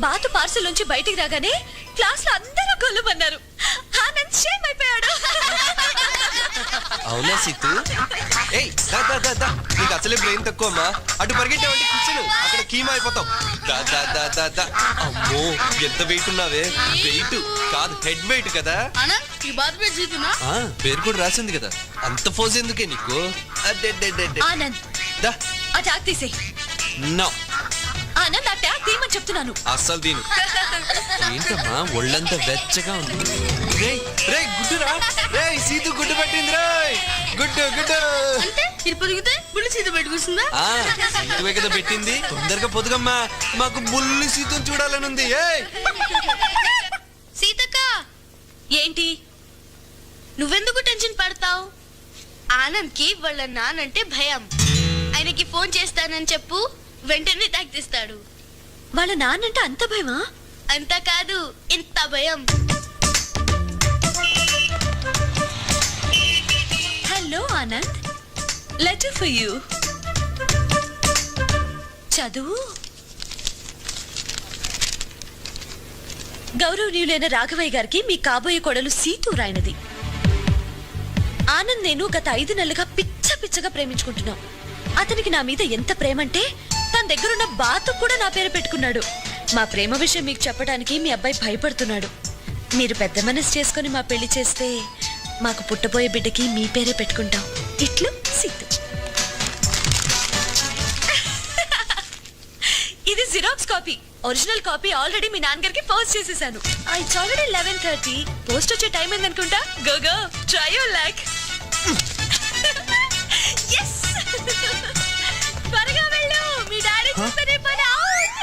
బాతు పార్సల్ నుంచి బయటికి రాగానే క్లాస్ లో అందరూ గొల్లుమన్నారు. ఆనంద్ షేమ్ అయిపోయాడు.
అవునా సీతు? ఏయ్ దా దా దా దా, నీకు అసలే బ్రెయిన్ తక్కువ అమ్మా. అటు పరిగెట్టావంటే కూర్చోను, అక్కడ కీమా అయిపోతావు. దా దా దా దా దా. అమ్మో ఎంత వెయిట్ ఉన్నావే. వెయిట్ కాదు, హెడ్ వెయిట్ కదా. ఆ, పేరు కూడా రాసింది కదా. అంత ఫోజ్ ఎందుకే నీకు?
ఆనంద్
దా
ఆ ట్యాగ్ తీసే.
నో
ఆనంద్ ఆ ట్యాగ్ తీయమని చెప్తున్నాను.
అస్సలు దీని ఏంటమ్మా ఒళ్ళంతా వెచ్చగా ఉంది. రేయ్ రేయ్ గుడ్డురా, రేయ్ సీతు గుడ్డు పెట్టింది. రేయ్ గుడ్డు గుడ్డు ఆ, సీతువే కదా పెట్టింది. తొందరగా పొదుగమ్మా, మాకు బుల్లి సీతుని చూడాలనుంది. ఏయ్
సీతక్క, ఏంటి నువ్వెందుకు టెన్షన్ పడతావు? ఆనంద్ కి వాళ్ళ నానంటే భయం. ఆయనకి ఫోన్ చేస్తానని చెప్పు, వెంటనే ట్యాగ్ తీస్తాడు. వాళ్ళ నానంటే అంత భయమా? అంత కాదు, ఇంత భయం. Hello Anand, letter for you. చదువు. గౌరవనీయులైన రాఘవయ్య గారికి మీ కాబోయే కొడలు సీతు రాయనది. ఆనంద్ నేను గత 5 నెలలుగా పిచ్చగా ప్రేమించుకుంటున్నాం. అతనికి నా మీద ఎంత ప్రేమంటే తన దగ్గరున్న బాతు కూడా నా పేరు పెట్టుకున్నాడు. మా ప్రేమ విషయం మీకు చెప్పడానికి మీ అబ్బాయి భయపడుతున్నాడు. మీరు పెద్ద మనసు చేసుకుని మా పెళ్లి చేస్తే మాకు పుట్టబోయే బిడ్డకి మీ పేరే పెట్టుకుంటాం. ఇట్లు సీతు. ఇది xerox copy. Original copy already మీ నాన్నగారికి పోస్ట్ చేసేసాను. It's already 11:30. పోస్ట్ వచ్చే టైం ఏందనుకుంటా. Go go try your luck. yes త్వరగా వెళ్ళు, మీ డాడీ చూస్తేనే పని అవుట్.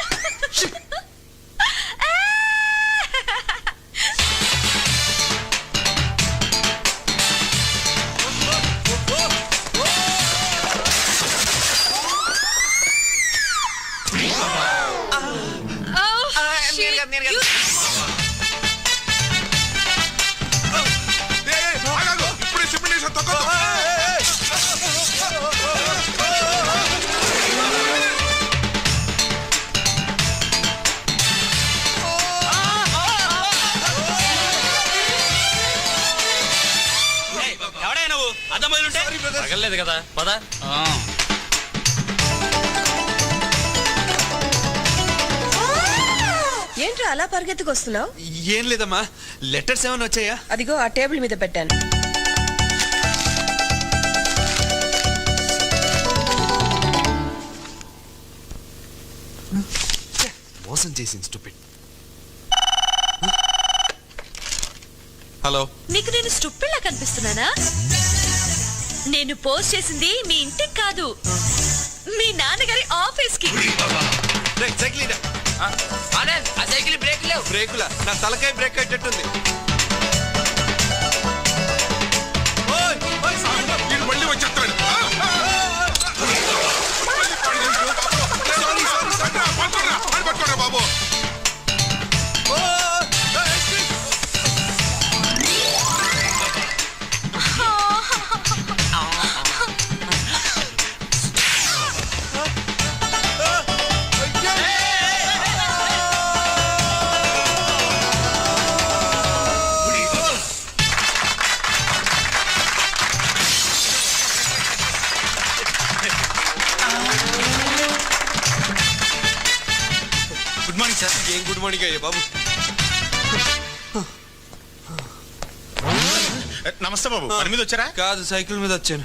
ఇప్పుడే సిమెంట్ తక్కువ.
ఎవడే నువ్వు? అద్దం బదులుంటే తగలేదు కదా. పద.
ఏంట్రా అలా పరిగెత్తుకొస్తున్నావు?
ఏం లేదమ్మా, లెటర్స్ ఏమైనా వచ్చాయా?
అదిగో ఆ టేబుల్ మీద పెట్టాను.
మోసం చేసింది స్టూపిడ్. హలో,
నీకు నేను స్టూపిడ్లా కనిపిస్తున్నానా? నేను పోస్ట్ చేసింది మీ ఇంటికి కాదు, మీ నాన్నగారి ఆఫీస్ కి.
సైకిల్ బ్రేక్ లేవు.
బ్రేకులా? నా తలకాయ బ్రేక్ అయ్యేటట్టుంది.
మళ్ళీ వచ్చేస్తాడు. పట్టుకోండి బాబు.
Good morning sir. ఏం గుడ్ మార్నింగ్ అయ్యా బాబు.
నమస్తే బాబు, పని మీద వచ్చారా?
కాదు, సైకిల్ మీద వచ్చాను.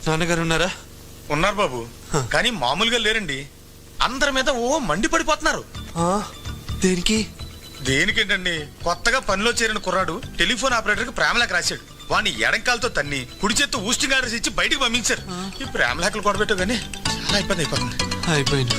నాన్నగారు ఉన్నారా?
ఉన్నారు బాబు, కానీ మామూలుగా లేరండి. అందరి మీద ఓ మండి పడిపోతున్నారు.
దేనికి?
దేనికేంటండి, కొత్తగా పనిలో చేరిన కుర్రాడు టెలిఫోన్ ఆపరేటర్ కి ప్రేమలేఖ రాశాడు. వాడిని ఎడంకాలతో తన్ని కుడి చేత్తో ఊస్టింగ్ ఆర్డర్స్ ఇచ్చి బయటికి పంపించారు. ఈ ప్రేమలేఖలు కొడబెట్టు కానీ చాలా ఇబ్బంది అయిపోతుంది.
అయిపోయింది.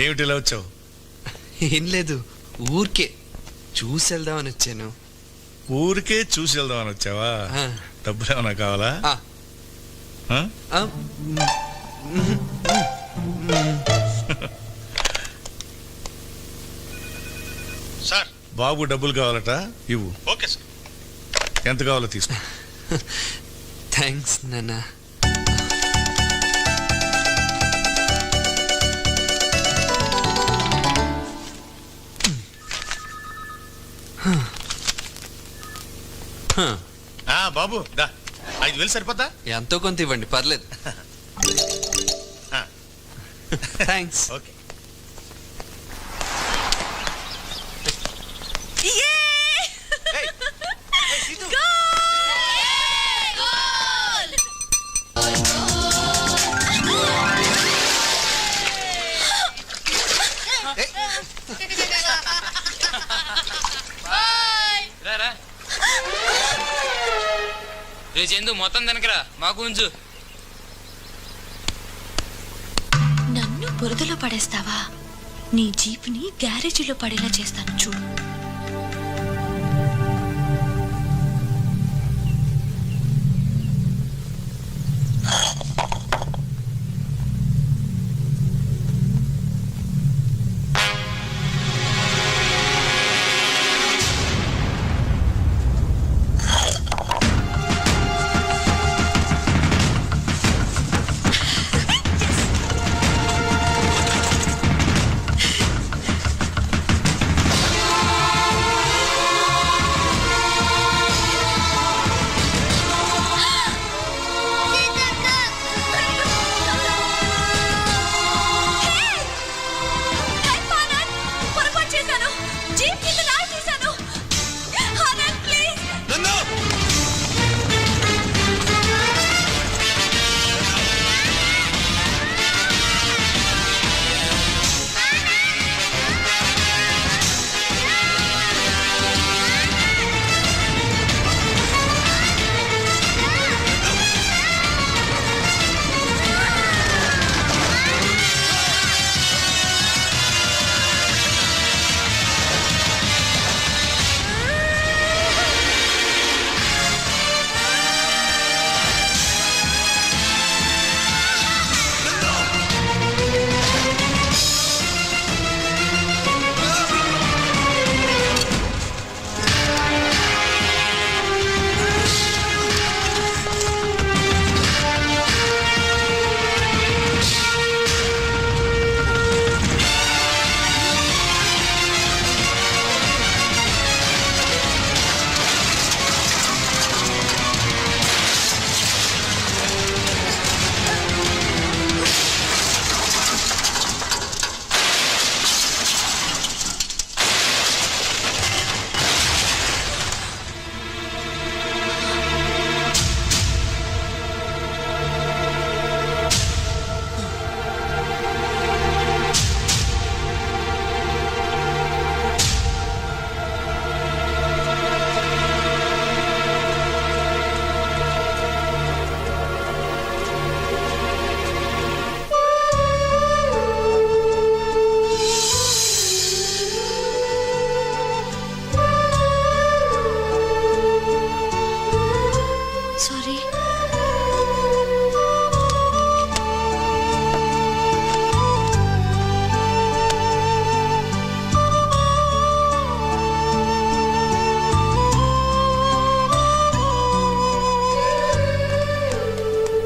ఏమిటి ఇలా వచ్చావు?
ఏం లేదు, ఊరికే చూసి వెళ్దామని వచ్చాను.
ఊరికే చూసి వెళ్దామని వచ్చావా? డబ్బులు ఏమైనా కావాలా?
సార్
బాబు డబ్బులు కావాలట, ఇవ్వు.
Okay sir.
ఎంత కావాలో తీసుకో.
థ్యాంక్స్ నాన్న.
బాబు దా 5,000 సరిపోతా?
ఎంతో కొంత ఇవ్వండి, పర్లేదు. థ్యాంక్స్.
ఓకే.
రా రే చందు, మొత్తం వెనకరా, మాకు ఉంచు.
నన్ను బురదలో పడేస్తావా? నీ జీప్ని గ్యారేజీలో పడేలా చేస్తాను చూడు.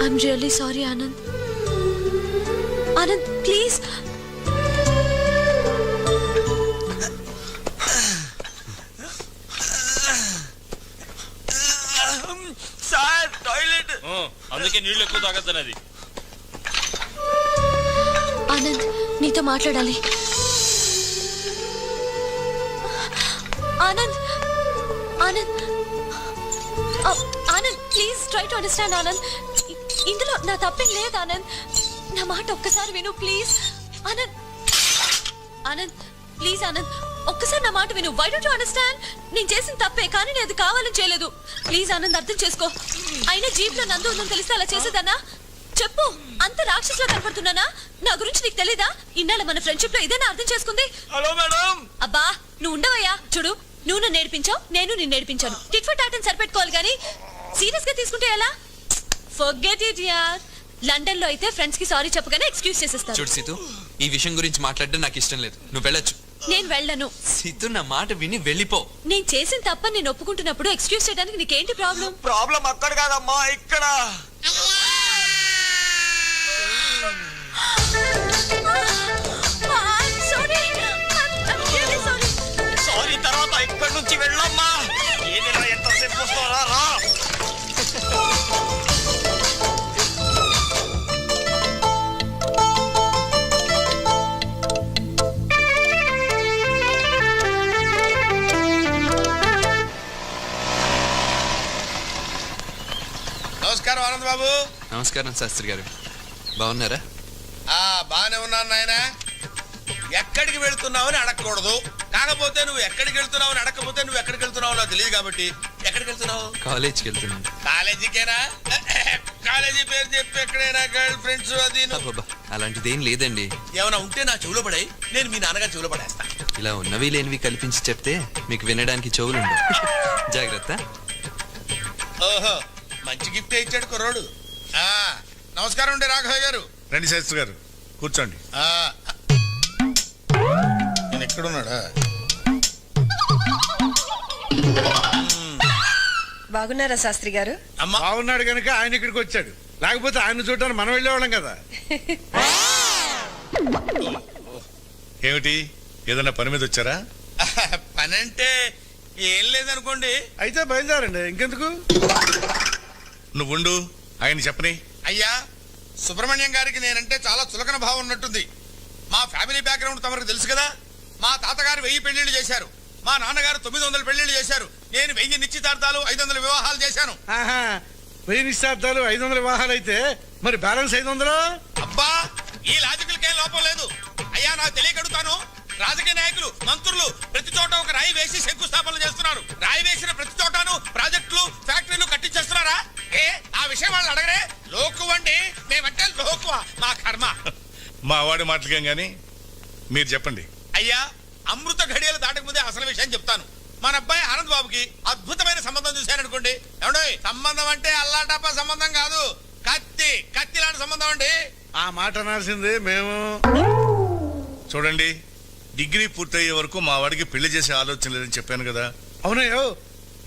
I'm really sorry, Anand. Anand, please.
Sir toilet. అందుకే నీళ్ళు ఎక్కువ తాగద్దనది.
ఆనంద్, నీతో మాట్లాడాలి. Anand, Anand, Anand, please try to understand. Anand, ఇందులో నా తప్పేం లేదు. ఆనంద్, నా మాట ఒక్కసారి విను ప్లీజ్. ఆనంద్, ఆనంద్, ప్లీజ్ ఆనంద్, ఒక్కసారి నా మాట విను. Why don't you understand? నేను చేసిన తప్పే, కానీ నేను అది కావాలని చేయలేదు. ప్లీజ్ ఆనంద్, అర్థం చేసుకో. అయినా జీప్ లో నందు ఉందని తెలిస్తే అలా చేసేదన్నా? చెప్పు, అంత రాక్షసులా కనపడుతున్నానా? నా గురించి నీకు తెలీదా? ఇన్నాళ్ళ మన ఫ్రెండ్షిప్ లో ఇదేనా అర్థం చేసుకుంది?
Hello madam.
అబ్బా నువ్వు ఉండవయ్యా. చూడు, నువ్వు నన్ను నేర్పించావు, నేను నిన్ను నేర్పించాను. టిట్ ఫర్ టాట్ అని సరిపెట్టుకోవాలి గానీ సీరియస్ గా తీసుకుంటే ఎలా? ఫర్గెట్ ఇట్ యార్. లండన్ లో అయితే ఫ్రెండ్స్ కి సారీ చెప్పగానే ఎక్స్క్యూజ్ చేసేస్తారు.
చూడు సీతు, ఈ విషయం గురించి మాట్లాడడం నాకు ఇష్టం లేదు. నువ్వు వెళ్ళొచ్చు.
నేను వెళ్ళను.
సీతు, నా మాట విని వెళ్ళిపో.
నేను చేసిన తప్పని నేను ఒప్పుకుంటున్నప్పుడు ఎక్స్క్యూజ్ చేయడానికి నీకేంటి ప్రాబ్లం?
ప్రాబ్లం అక్కడ కాదమ్మా, ఇక్కడ. సారీ తర్వాత ఇక్కడి నుంచి వెళ్ళమ్మా. ఏదైనా ఎంతసేపు వస్తారా రా.
నమస్కారం ఆనంద్ బాబు.
నమస్కారం శాస్త్రి గారు, బాగున్నారా?
బాగానే ఉన్నాను నాయన. ఎక్కడికి వెళ్తున్నావని అడగకూడదు, కాకపోతే నువ్వు ఎక్కడికి వెళ్తున్నావని అడగకపోతే నువ్వు ఎక్కడికి వెళ్తున్నావు నాకు తెలియదు కాబట్టి ఎక్కడికి వెళ్తున్నావు?
కాలేజ్కి వెళ్తున్నాను.
కాలేజీకేనా? కాలేజీ పేరు చెప్పి ఎక్కడైనా గర్ల్ ఫ్రెండ్స్ అది
అబ్బబ్బా, అలాంటిదేం లేదండి.
ఏమైనా ఉంటే నా చెవులో పడాయి, నేను మీ నాన్నగారు చెవులో పడేస్తా.
ఇలా ఉన్నవి లేనివి కల్పించి చెప్తే మీకు వినడానికి చెవులుండవు. జాగ్రత్త.
ఓహో, మంచి గిఫ్ట్ ఇచ్చాడు కుర్రోడు. నమస్కారం అండి రాఘవ గారు.
రండి శాస్త్రి గారు, కూర్చోండి.
నేను ఎక్కడున్నాడా?
బాగున్నారా శాస్త్రి గారు?
బాగున్నాడు కనుక ఆయన ఇక్కడికి వచ్చాడు, లేకపోతే ఆయన చూడడానికి మనం వెళ్ళేవాళ్ళం కదా. ఏమిటి, ఏదైనా పని మీద వచ్చారా?
పని అంటే ఏం లేదనుకోండి.
అయితే బయలుదేరండి, ఇంకెందుకు. నువ్వుండు, ఆయన చెప్పని.
అయ్యా, సుబ్రహ్మణ్యం గారికి నేనంటే చాలా చులకన భావం ఉన్నట్టుంది. మా ఫ్యామిలీ బ్యాక్గ్రౌండ్ తమకు తెలుసు కదా. మా తాతగారు 1000 పెళ్లిళ్ళు చేశారు, మా నాన్నగారు 900 పెళ్లిళ్ళు చేశారు, నేను 1000 నిశ్చితార్థాలు 500 వివాహాలు చేశాను.
1000 నిశ్చితార్థాలు 500 వివాహాలు అయితే మరి బ్యాలెన్స్ 500?
అబ్బా, ఈ లాజికల్కేం లోపం లేదు. అయ్యా, నాకు తెలియకడుగుతాను, రాజకీయ నాయకులు మంత్రులు ప్రతి చోట ఒక రాయి వేసి శంకుస్థాపనలు చేస్తున్నారు. రాయి వేసిన ప్రతి చోటను ప్రాజెక్టులు ఫ్యాక్టరీలు కట్టించేస్తున్నారా? ఆ విషయం వాళ్ళు అడగరే. లోకు అండి, మేమంటే లోకువా, మా కర్మ.
మా వాడి మాటలకేం గాని మీరు చెప్పండి.
అయ్యా, అమృత ఘడియలు దాటక ముందే అసలు విషయం చెప్తాను. మన అబ్బాయి ఆనంద్ బాబుకి అద్భుతమైన సంబంధం చూశారనుకోండి. ఏమండో, సంబంధం అంటే అల్లాటప్ప సంబంధం కాదు, కత్తి లాంటి సంబంధం అండి.
ఆ మాట అనాల్సిందే మేము. చూడండి, డిగ్రీ పూర్తయ్యే వరకు మా వాడికి పెళ్లి చేసే ఆలోచన లేదని చెప్పాను కదా. అవునయ్యో,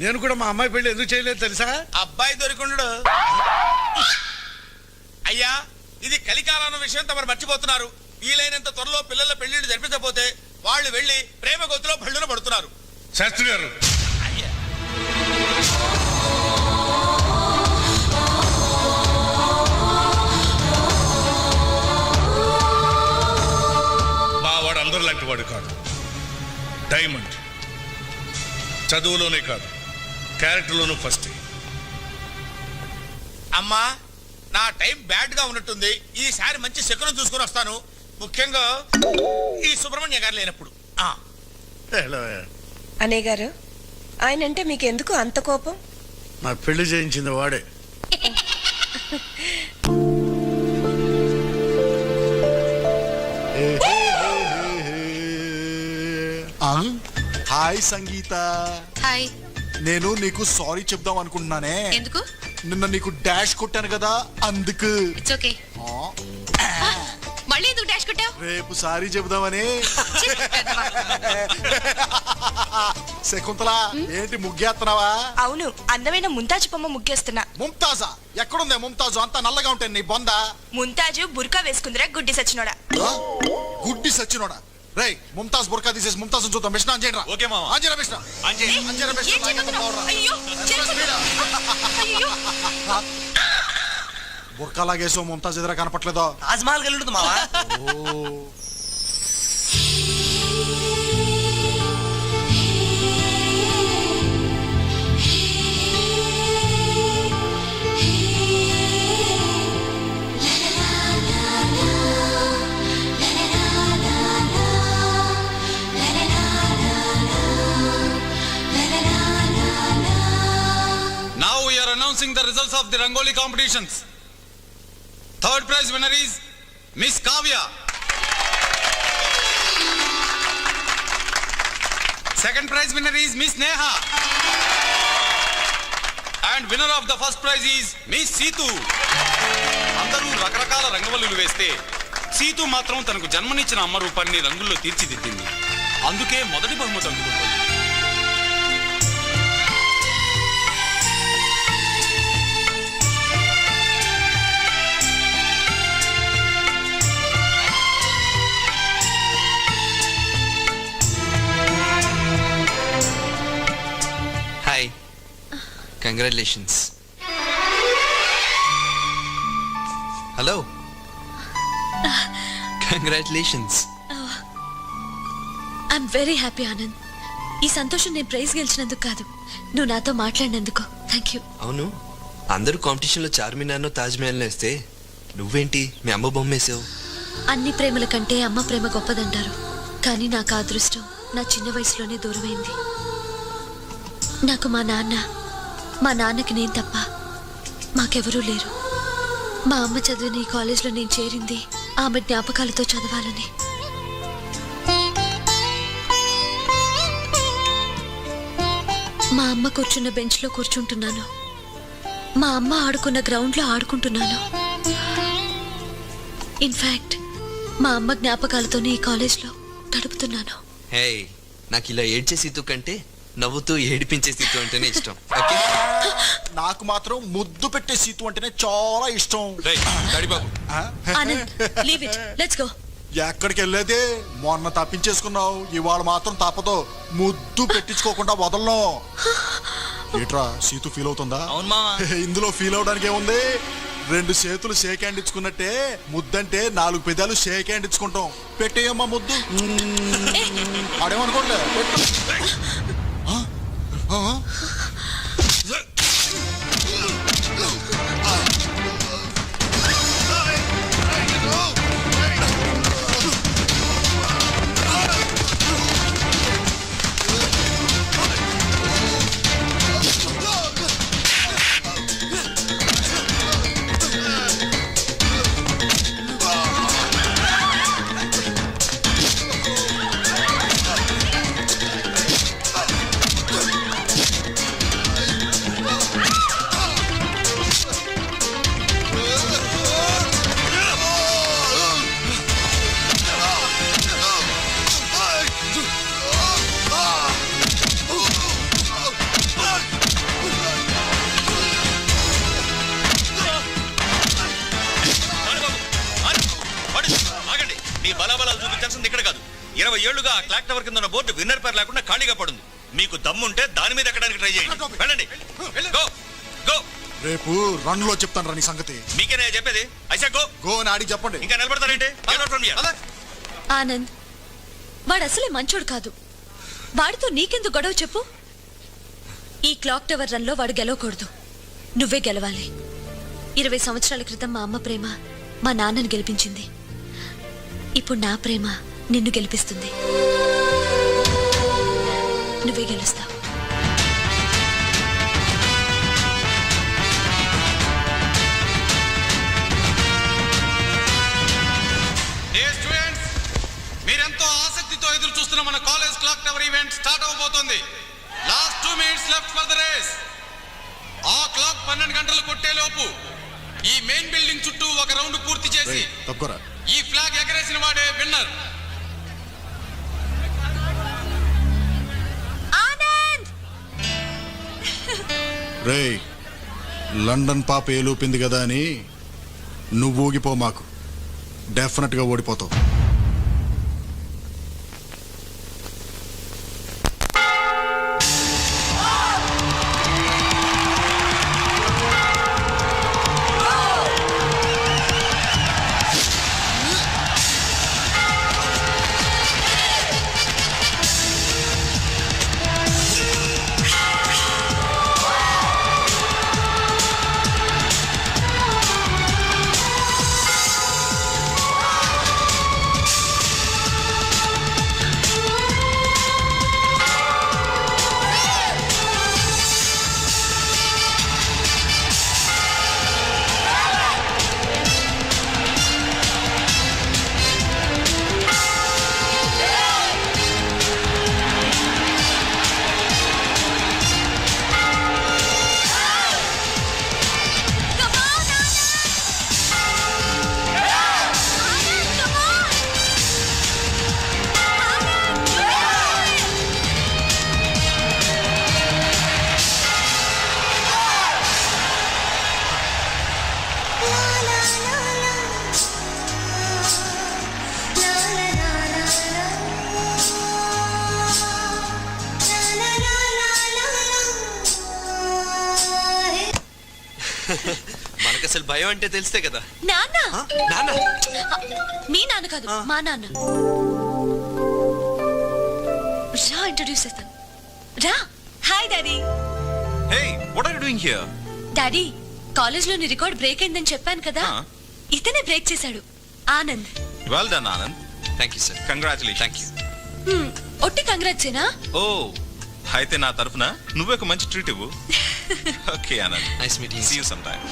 నేను కూడా మా అమ్మాయి పెళ్లి ఎందుకు చేయలేదు తెలుసా?
అబ్బాయి దొరికిండు. అయ్యా, ఇది కలికాలం విషయం తమరు మర్చిపోతున్నారు. వీలైనంత త్వరలో పిల్లల పెళ్లిళ్ళు జరిపించకపోతే వాళ్ళు వెళ్లి ప్రేమ గొంతులో భళ్ళున పడుతున్నారు.
శాస్త్రి గారు, మా వాడు అందరూ లాంటి వాడు కాదు. డైమండ్. చదువులోనే కాదు, క్యారెక్టర్లోనూ ఫస్ట్.
అమ్మా, నా టైం బ్యాడ్ గా ఉన్నట్టుంది. ఈసారి మంచి శకునం చూసుకుని వస్తాను, ముఖ్యంగా ఈ సుబ్రహ్మణ్య గారు లేనప్పుడు.
అన్నయ్య గారు, ఆయన అంటే మీకు ఎందుకు అంత కోపం?
నా పెళ్లి చేయించింది వాడే.
హాయ్ సంగీత.
హాయ్.
నేను నీకు సారీ చెప్దాం అనుకుంటున్నానే.
ఎందుకు?
నిన్న నీకు డాష్ కొట్టాను కదా, అందుకు.
It's okay. మళ్ళీ ఎందుకు డాష్ కొట్టావు?
రేపు సారీ చెబుదామని. శకుంతల, ఏంటి ముగ్గేస్తున్నావా?
అవును, అందమైన ముంతాజు బొమ్మ ముగ్గేస్తున్నా.
ముంతాజా? ఎక్కడుందే ముంతాజు? అంతా నల్లగా ఉంటాయి నీ బొంద.
ముంతాజు బుర్కా వేసుకుందిరా గుడ్డి సచ్చినోడా.
గుడ్డి సచ్చినోడా? రేయ్, ముంతాజ్ బుర్కా తీసేసి ముంతాజ్ చూద్దాం. మిషన్ ఆన్ చేయరా.
ఓకే మామ.
ఆన్ చేయరా మిషన్. బుర్కా లాగేసో ముంతాజ్ ఎదురా కనపట్లేదో.
తాజ్మహల్ గెలుంటుంది మావా.
Now we are announcing the results of the Rangoli competitions. Third prize winner is Miss Kavya. Second prize winner is Miss Neha and winner of the first prize is Miss Seethu. అందరూ రకరకాల రంగవల్లులు వేస్తే సీతు మాత్రం తనకు జన్మనిచ్చిన అమ్మ రూపాన్ని రంగుల్లో తీర్చిదిద్దింది. అందుకే మొదటి బహుమతి అందుకుంటుంది.
Hi, congratulations. Hello, congratulations.
I'm very happy Anand. ఈ సంతోషం నేను ప్రైజ్ గెలిచినందుకు కాదు, నువ్వు నాతో మాట్లాడినందుకు. Thank you.
అవును, అందరూ కాంపిటీషన్లో చార్మినార్నో తాజ్మహల్నో వేస్తే నువ్వేంటి మీ అమ్మ బొమ్మ వేసావు?
అన్ని ప్రేమల కంటే అమ్మ ప్రేమ గొప్పదంటారు, కానీ నాకు ఆ అదృష్టం నా చిన్న వయసులోనే దూరమైంది. నాకు మా నాన్నకి నేను తప్ప మాకెవరూ లేరు. మా అమ్మ చదివిన ఈ కాలేజ్లో నేను చేరింది ఆమె జ్ఞాపకాలతో చదవాలని. మా అమ్మ కూర్చున్న బెంచ్లో కూర్చుంటున్నాను, మా అమ్మ ఆడుకున్న గ్రౌండ్లో ఆడుకుంటున్నాను. ఇన్ఫాక్ట్ మా అమ్మ జ్ఞాపకాలతోనే ఈ కాలేజ్లో గడుపుతున్నాను.
హే, నాకు ఇలా ఏడ్చే సీతు కంటే నవ్వుతూ ఏడిపించే సీతు అంటేనే ఇష్టం. ఓకే,
నాకు మాత్రం ముద్దు పెట్టే సీతు అంటేనే చాలా ఇష్టం.
Anand, leave it, let's go.
ఎక్కడికి వెళ్ళేదే? మొన్న తప్పించేసుకున్నావు, ఇవాళ మాత్రం తప్పదు. ముద్దు పెట్టించుకోకుండా వదలను. ఏట్రా, సీతు ఫీల్ అవుతుందా? ఇందులో ఫీల్ అవడానికి ఏముంది? 2 చేతులు షేక్ హ్యాండ్ ఇచ్చుకున్నట్టే ముద్దంటే 4 పెదాలు షేక్ హ్యాండ్ ఇచ్చుకుంటాం. పెట్టేయమ్మా ముద్దు. ఆడేమనుకోండి.
ఇక్కడ కాదు, 20 ఏళ్లుగా క్లాక్ టవర్ కింద ఉన్న బోర్డు విన్నర్ పేరు లేకుండా ఖాళీగా పడుంది. మీకు దమ్ముంటే దాని మీద ఎక్కడానికి ట్రై చేయండి. వెళ్ళండి, గో గో.
రేపు రన్ లో చెప్తాను రా నీ సంగతి.
మీకేనా చెప్పేది? ఐసా గో
గో అని ఆడి చెప్పండి.
ఇంకా నిలబడతారేంటి?
ఆనంద్, వాడు అసలే మంచోడు కాదు. వాడితో నీకెందుకు గొడవ చెప్పు? ఈ క్లాక్ టవర్ రన్ లో వాడు గెలవకూడదు, నువ్వే గెలవాలి. 20 సంవత్సరాల క్రితం మా అమ్మ ప్రేమ మా నాన్నని గెలిపించింది. ఇప్పుడు నా ప్రేమ నిన్ను గెలిపిస్తుంది. నువ్వే గెలుస్తావు.
మీరెంతో ఆసక్తితో ఎదురు చూస్తున్న మన college clock tower event start అవబోతోంది. Last 2 minutes left for the race. ఆ క్లాక్ 12 గంటలు కొట్టే లోపు ఈ మెయిన్ బిల్డింగ్ చుట్టూ ఒక రౌండ్ పూర్తి చేసి ఈ ఫ్లాగ్ ఎగరేసిన వాడే విన్నర్.
రేయ్, లండన్ పాప ఏలూపింది కదా అని నువ్వు ఊగిపో, మాకు డెఫినెట్ గా ఓడిపోతావు.
మనకు అసలు భయం అంటే తెలిస్తే కదా.
నాన్న
నాన్న
మీ నాన్న కాదు మా నాన్న. రా ఇంట్రొడ్యూస్ చేస్తాను. రా. Hi daddy.
Hey, what are you doing here?
Daddy college లోని రికార్డ్ బ్రేక్ అయిందని చెప్పాను కదా, ఇతనే బ్రేక్ చేశాడు. Anand.
Well done, Anand.
Thank you sir.
Congratulations.
Thank you.
ఒట్టి కంగ్రాట్సేనా?
Oh, అయితే నా తరఫున నువ్వే ఒక మంచి ట్రీట్ ఇవ్వు. Okay Anand.
Nice meeting.
See you sometime.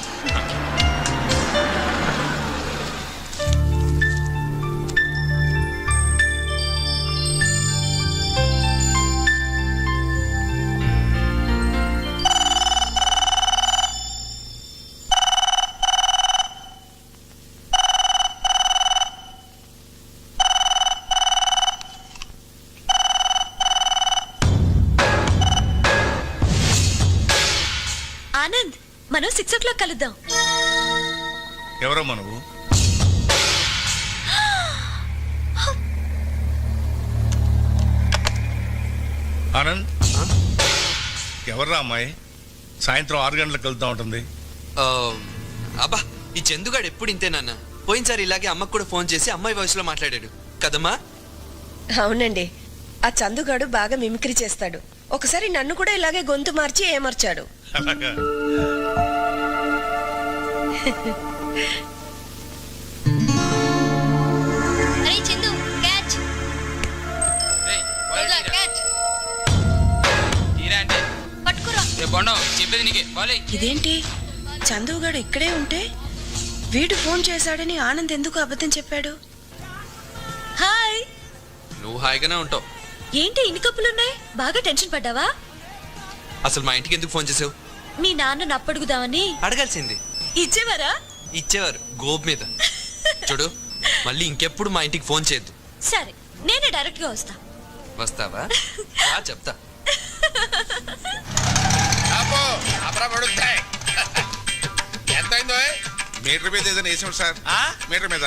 Anand మనం 6 o'clock కలుద్దాం.
ఎవరమ్మా నువ్వు? ఆనంద్, ఎవర్రా అమ్మాయి? సాయంత్రం 6 గంటలకు కలుద్దాం ఉంటుంది.
అబ్బా ఈ చందుగాడు ఎప్పుడు ఇంతే నాన్న. పోయినసారి ఇలాగే అమ్మకు కూడా ఫోన్ చేసి అమ్మాయి వాయిస్ లో మాట్లాడాడు కదమ్మా.
అవునండి, ఆ చందుగాడు బాగా మిమిక్రీ చేస్తాడు. ఒకసారి నన్ను కూడా ఇలాగే గొంతు మార్చి ఏమర్చాడు.
అలాగా?
అరే చందు క్యాచ్. పట్టుకురా.
చెప్పేది నీకే.
ఇదేంటి చందుగాడు ఇక్కడే ఉంటే వీడు ఫోన్ చేశాడని ఆనంద్ ఎందుకు అబద్ధం చెప్పాడు?
హాయ్.
నువ్వు హాయిగానే ఉంటావు.
ఏంటి ఇన్ని కప్పులున్నాయి? బాగా టెన్షన్ పడ్డావా?
అసలు మా ఇంటికి ఎందుకు ఫోన్ చేసావు?
మీ నాన్న నప్పడుగుదామని.
అడగాల్సింది.
ఇచ్చేవారా?
ఇచ్చేవారు గోబ్ మీద. చూడు మళ్ళీ ఇంకెప్పుడు మా ఇంటికి ఫోన్ చేయొద్దు.
సరే నేనే డైరెక్ట్ గా వస్తా.
వస్తావా? చెప్తా.
ఎంత అయిందో?
మీటర్ మీద ఏదైనా వేసాడు సార్. మీటర్ మీద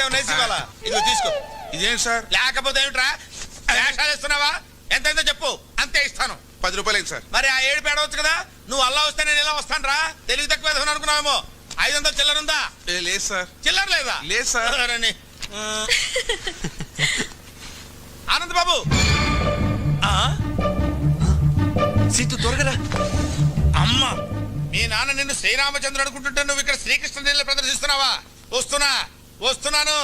ఏమైనా వేసి ఇవ్వాలా? ఇదిగో తీసుకో.
ఇదేంటి సార్?
లేకపోతే ఏమిట్రా వేషాలు ఇస్తున్నావా? ఎంతైందో చెప్పు, అంతే ఇస్తాను.
10 రూపాయలు సార్.
మరి ఆ 7 పేడవచ్చు కదా. నువ్వు అల్లా వస్తే నేను ఇలా వస్తాను రా. తెలివి తక్కువ ఏదో అనుకున్నావేమో. 500 చిల్లర ఉందా?
లేదు సార్.
చిల్లర లేదా?
లేదు సార్.
ఆనంద్ బాబు,
సీతు త్వరగా.
అమ్మ మీ నాన్న నిన్ను శ్రీరామచంద్రుడు అనుకుంటుంటే నువ్వు ఇక్కడ శ్రీకృష్ణ లీల ప్రదర్శిస్తున్నావా? వస్తున్నాను.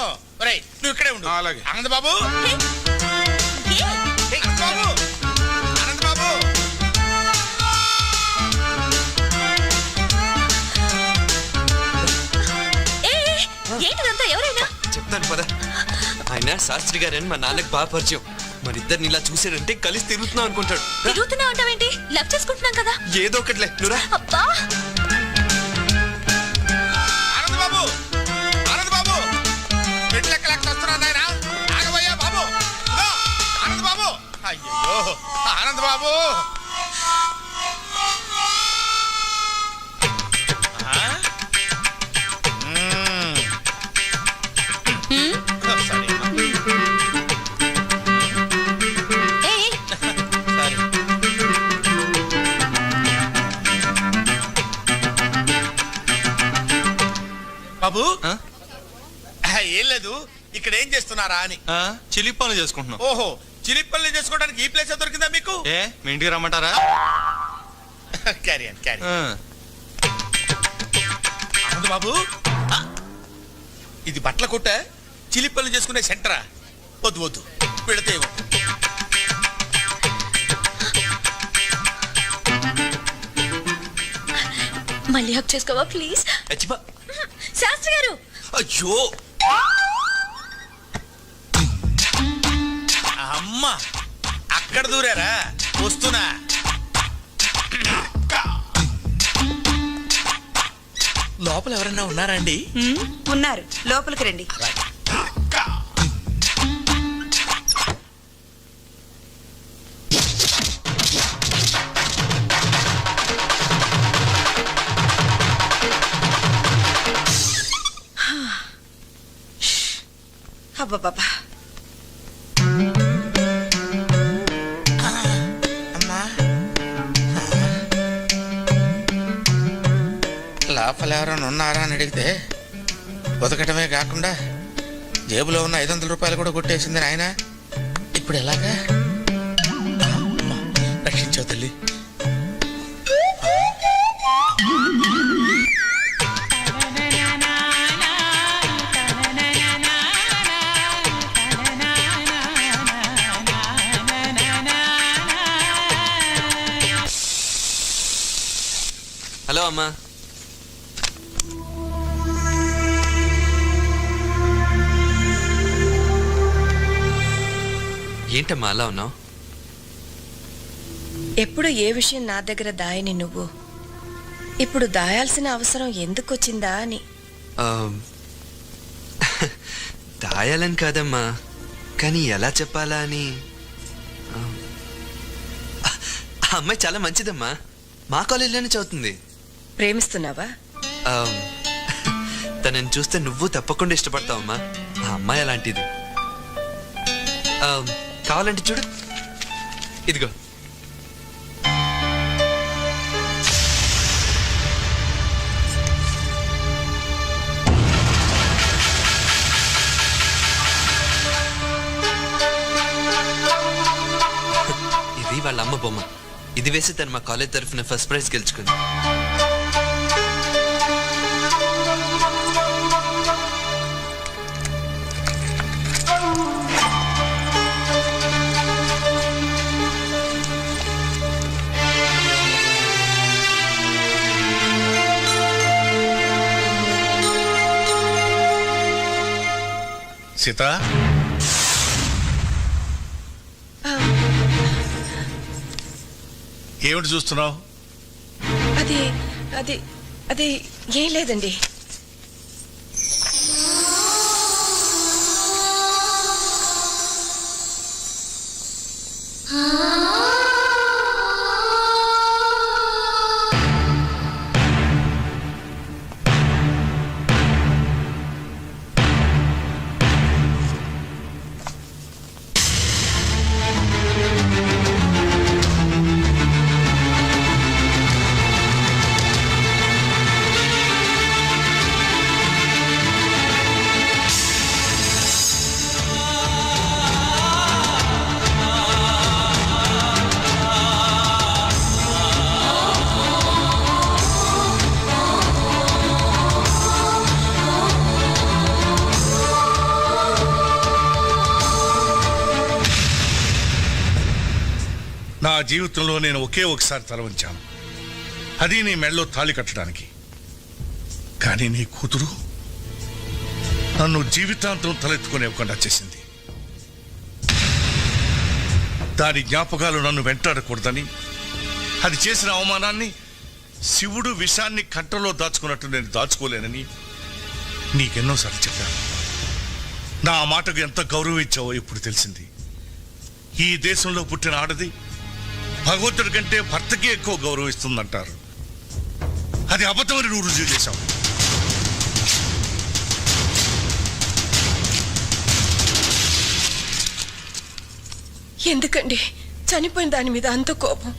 నువ్వు ఇక్కడే ఉండు.
అలాగే.
ఆనంద్ బాబు, ఆనంద్ బాబు.
ఏంటిదంతా? ఎవరైనా
చెప్తాను పద. ఆయన శాస్త్రి గారని మా నాన్నకి బాగా పరిచయం. మరిద్దరిని ఇలా చూసారంటే కలిసి తిరుగుతున్నాం అనుకుంటాడు.
తిరుగుతున్నావు అంటావేంటి? లవ్ చేసుకుంటున్నాం కదా.
ఏదో ఒకటిలే నువ్వురా.
అబ్బా
ఆనంద్ బాబు, మెట్లెక్క వస్తున్నాను నాయనా. ఆగబోయా బాబు. ఆనంద్ బాబు, అయ్యో ఆనంద్ బాబు. బాబు ఏం లేదు, ఇక్కడ ఏం చేస్తున్నారా అని.
చిలిపి పనులు చేసుకుంటున్నాం.
ఓహో, చిలిపి పనులు చేసుకోవడానికి ఈ ప్లేస్ దొరికిందా మీకు?
మీ ఇంటికి రమ్మంటారా?
క్యారీ ఆనంద్ బాబు, ఇది బట్టల కొట్ట, చిలిపి పనులు చేసుకునే సెంటరా? వద్దు పెడితే
మళ్ళీ హక్ చేసుకోవా ప్లీజ్? శాస్త్రి గారు.
అయ్యో
అమ్మ, అక్కడ దూరారా? వస్తున్నా. లోపల ఎవరన్నా ఉన్నారా అండి?
ఉన్నారు, లోపలికి రండి. అబ్బా
లోపల ఎవరైనా ఉన్నారా అని అడిగితే బతకటమే కాకుండా జేబులో ఉన్న 500 రూపాయలు కూడా కొట్టేసింది ఆయన. ఇప్పుడు ఎలాగా? రక్షించావు తల్లి.
హలో అమ్మా. ఏంటమ్మా అలా ఉన్నావు?
ఎప్పుడు ఏ విషయం నా దగ్గర దాయని నువ్వు ఇప్పుడు దాయాల్సిన అవసరం ఎందుకు వచ్చిందా అని.
దాయాలని కాదమ్మా, కానీ ఎలా చెప్పాలా అని. ఆ అమ్మాయి చాలా మంచిదమ్మా, మా కాలేజీలోనే చదువుతుంది.
ప్రేమిస్తున్నావా?
తనని చూస్తే నువ్వు తప్పకుండా ఇష్టపడతావమ్మా. ఆ అమ్మాయి అలాంటిది. కావాలంటే చూడు, ఇదిగో. ఇది వాళ్ళ అమ్మ బొమ్మ. ఇది వేసి తను మా కాలేజ్ తరఫున ఫస్ట్ ప్రైజ్ గెలుచుకుంది.
సీత, ఏమిటి చూస్తున్నావు?
అది అది అది ఏం లేదండి.
నా జీవితంలో నేను ఒకే ఒకసారి తల వంచాను, అది నీ మెళ్ళలో తాళి కట్టడానికి. కానీ నీ కూతురు నన్ను జీవితాంతం తలెత్తుకునేవ్వకుండా చేసింది. దాని జ్ఞాపకాలు నన్ను వెంటాడకూడదని, అది చేసిన అవమానాన్ని శివుడు విషాన్ని కంటలో దాచుకున్నట్టు నేను దాచుకోలేనని నీకెన్నోసార్లు చెప్పాను. నా మాటకు ఎంత గౌరవం ఇచ్చావో ఇప్పుడు తెలిసింది. ఈ దేశంలో పుట్టిన ఆడది భగవంతుడి కంటే భర్తకే ఎక్కువ గౌరవం ఇస్తుందంటారు. అది అబద్ధమని నువ్వు రుజువు చేశావు.
ఎందుకండి చనిపోయిన దాని మీద అంత కోపం?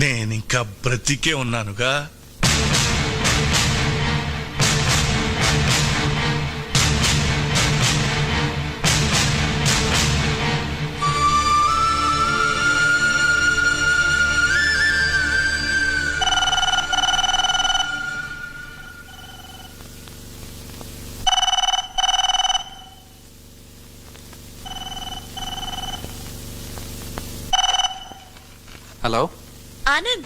నేనింకా బ్రతికే ఉన్నానుగా.
హలో
ఆనంద్.